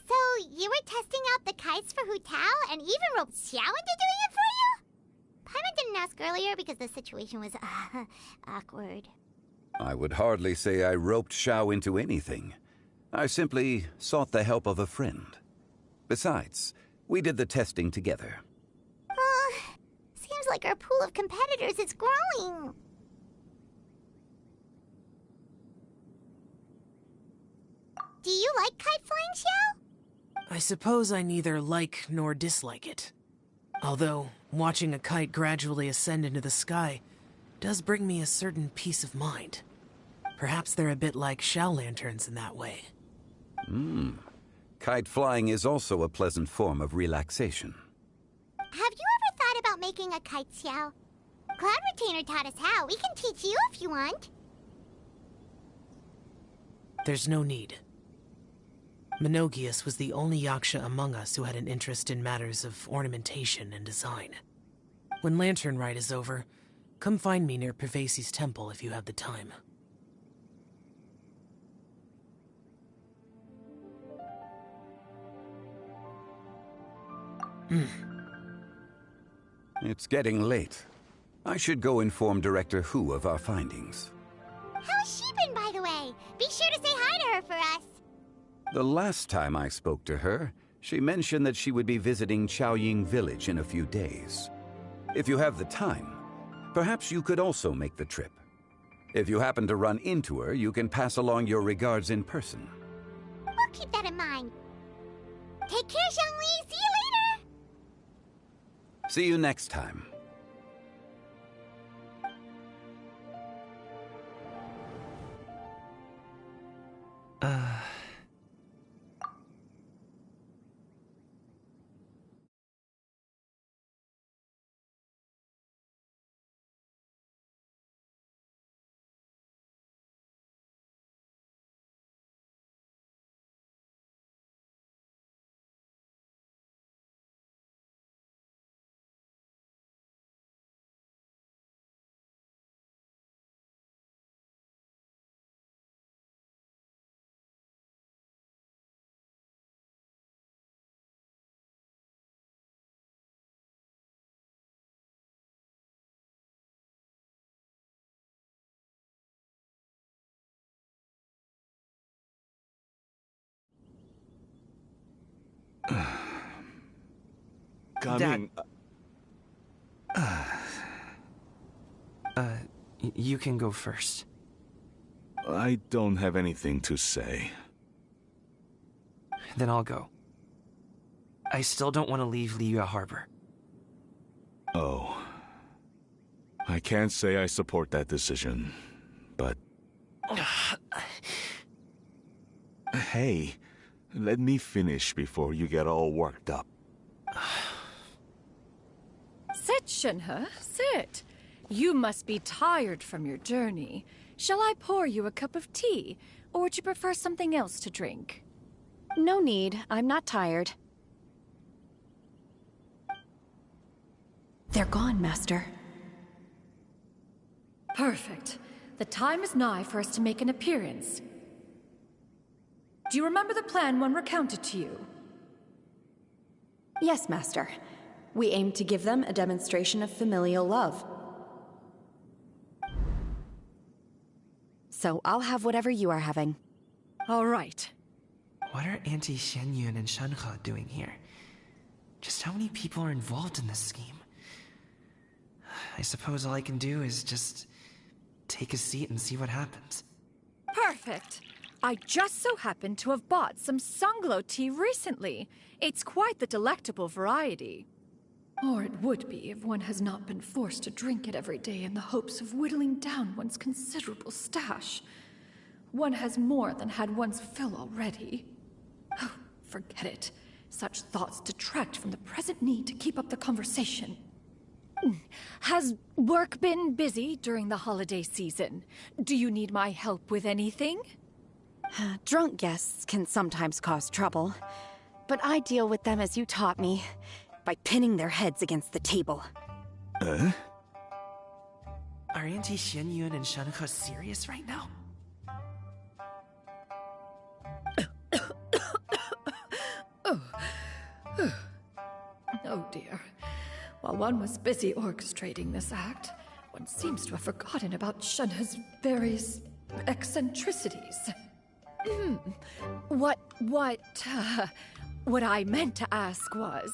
So, you were testing out the kites for Hu Tao and even roped Xiao into doing it for you? Paimon didn't ask earlier because the situation was, awkward. I would hardly say I roped Xiao into anything. I simply sought the help of a friend. Besides, we did the testing together. Seems like our pool of competitors is growing. Do you like kite flying, Xiao? I suppose I neither like nor dislike it. Although, watching a kite gradually ascend into the sky does bring me a certain peace of mind. Perhaps they're a bit like Xiao lanterns in that way. Kite flying is also a pleasant form of relaxation. Have you ever thought about making a kite, Xiao? Cloud Retainer taught us how. We can teach you if you want. There's no need. Menogias was the only Yaksha among us who had an interest in matters of ornamentation and design. When Lantern Rite is over, come find me near Pervasi's temple if you have the time. It's getting late. I should go inform Director Hu of our findings. How's she been, by the way? Be sure to say hi to her for us. The last time I spoke to her, she mentioned that she would be visiting Chaoying Village in a few days. If you have the time, perhaps you could also make the trip. If you happen to run into her, you can pass along your regards in person. We'll keep that in mind. Take care, Zhongli. See you later. See you next time. Dad. You can go first. I don't have anything to say. Then I'll go. I still don't want to leave Liyue Harbor. Oh. I can't say I support that decision, but... Hey, let me finish before you get all worked up. Sit, Shenhe, sit. You must be tired from your journey. Shall I pour you a cup of tea, or would you prefer something else to drink? No need. I'm not tired. They're gone, Master. Perfect. The time is nigh for us to make an appearance. Do you remember the plan one recounted to you? Yes, Master. We aim to give them a demonstration of familial love. So I'll have whatever you are having. All right. What are Auntie Xianyun and Shenhe doing here? Just how many people are involved in this scheme? I suppose all I can do is just take a seat and see what happens. Perfect. I just so happen to have bought some Sunglow tea recently. It's quite the delectable variety. Or it would be if one has not been forced to drink it every day in the hopes of whittling down one's considerable stash. One has more than had one's fill already. Oh, forget it. Such thoughts detract from the present need to keep up the conversation. Has work been busy during the holiday season? Do you need my help with anything? Drunk guests can sometimes cause trouble, but I deal with them as you taught me, by pinning their heads against the table. Are Auntie Xianyun and Shenhe serious right now? Oh dear. While one was busy orchestrating this act, one seems to have forgotten about Shenhe's various eccentricities. What I meant to ask was,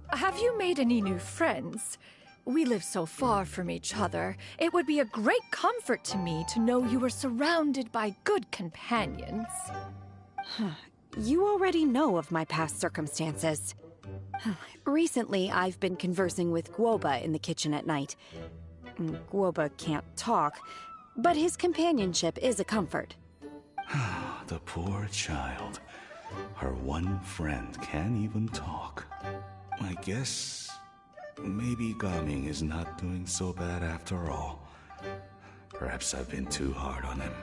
have you made any new friends? We live so far from each other. It would be a great comfort to me to know you were surrounded by good companions. You already know of my past circumstances. Recently, I've been conversing with Guoba in the kitchen at night. Guoba can't talk, but his companionship is a comfort. The poor child. Her one friend can't even talk. I guess maybe Gaming is not doing so bad after all. Perhaps I've been too hard on him.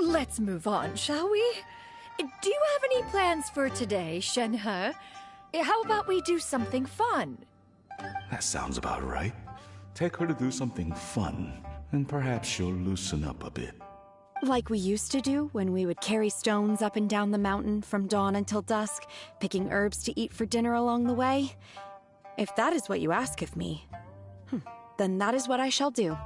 Let's move on, shall we? Do you have any plans for today, Shenhe? How about we do something fun? That sounds about right. Take her to do something fun, and perhaps she'll loosen up a bit. Like we used to do when we would carry stones up and down the mountain from dawn until dusk, picking herbs to eat for dinner along the way? If that is what you ask of me, then that is what I shall do.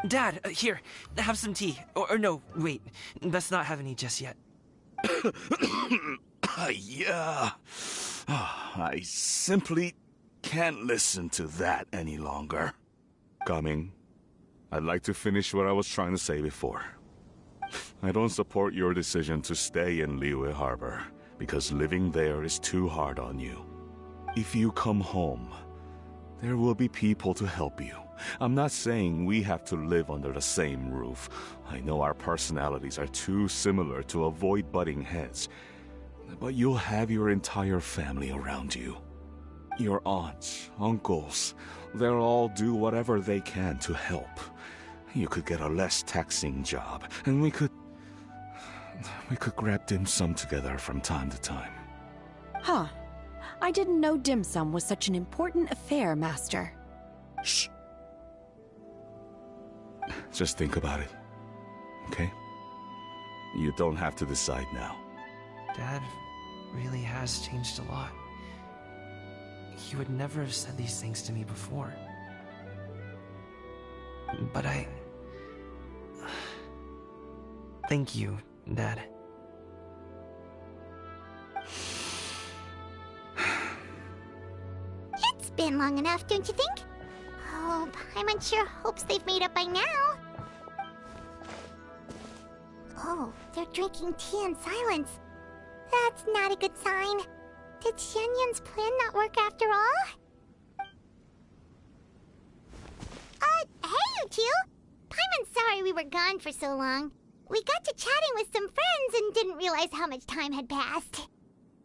Dad, here, have some tea. Or no, wait, let's not have any just yet. Yeah. I simply can't listen to that any longer. Coming. I'd like to finish what I was trying to say before. I don't support your decision to stay in Liyue Harbor, because living there is too hard on you. If you come home, there will be people to help you. I'm not saying we have to live under the same roof. I know our personalities are too similar to avoid butting heads. But you'll have your entire family around you. Your aunts, uncles, they'll all do whatever they can to help. You could get a less taxing job, and we could grab dim sum together from time to time. Huh. I didn't know dim sum was such an important affair, Master. Shh. Just think about it, okay? You don't have to decide now. Dad really has changed a lot. He would never have said these things to me before. But thank you, Dad. It's been long enough, don't you think? Oh, Paimon sure hopes they've made up by now. Oh, they're drinking tea in silence. That's not a good sign. Did Xianyun's plan not work after all? Hey you two! Paimon's sorry we were gone for so long. We got to chatting with some friends and didn't realize how much time had passed.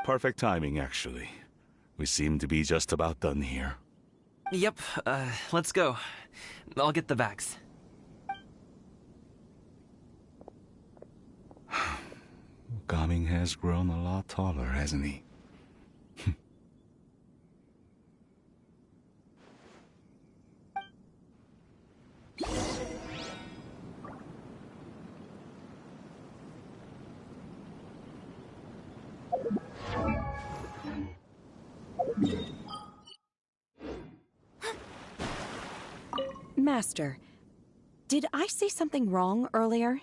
Perfect timing, actually. We seem to be just about done here. Yep, let's go. I'll get the bags. Gaming has grown a lot taller, hasn't he? Master, did I say something wrong earlier?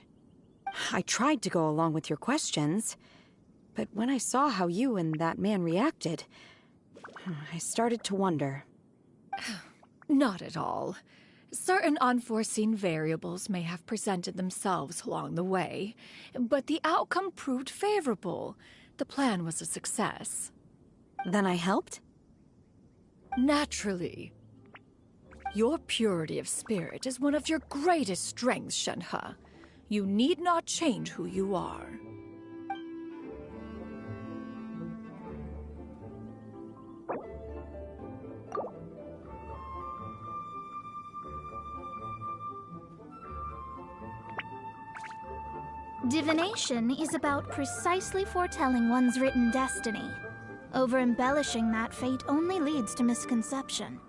I tried to go along with your questions, but when I saw how you and that man reacted, I started to wonder. Not at all. Certain unforeseen variables may have presented themselves along the way, but the outcome proved favorable. The plan was a success. Then I helped? Naturally. Your purity of spirit is one of your greatest strengths, Shenhe. You need not change who you are. Divination is about precisely foretelling one's written destiny. Over-embellishing that fate only leads to misconception.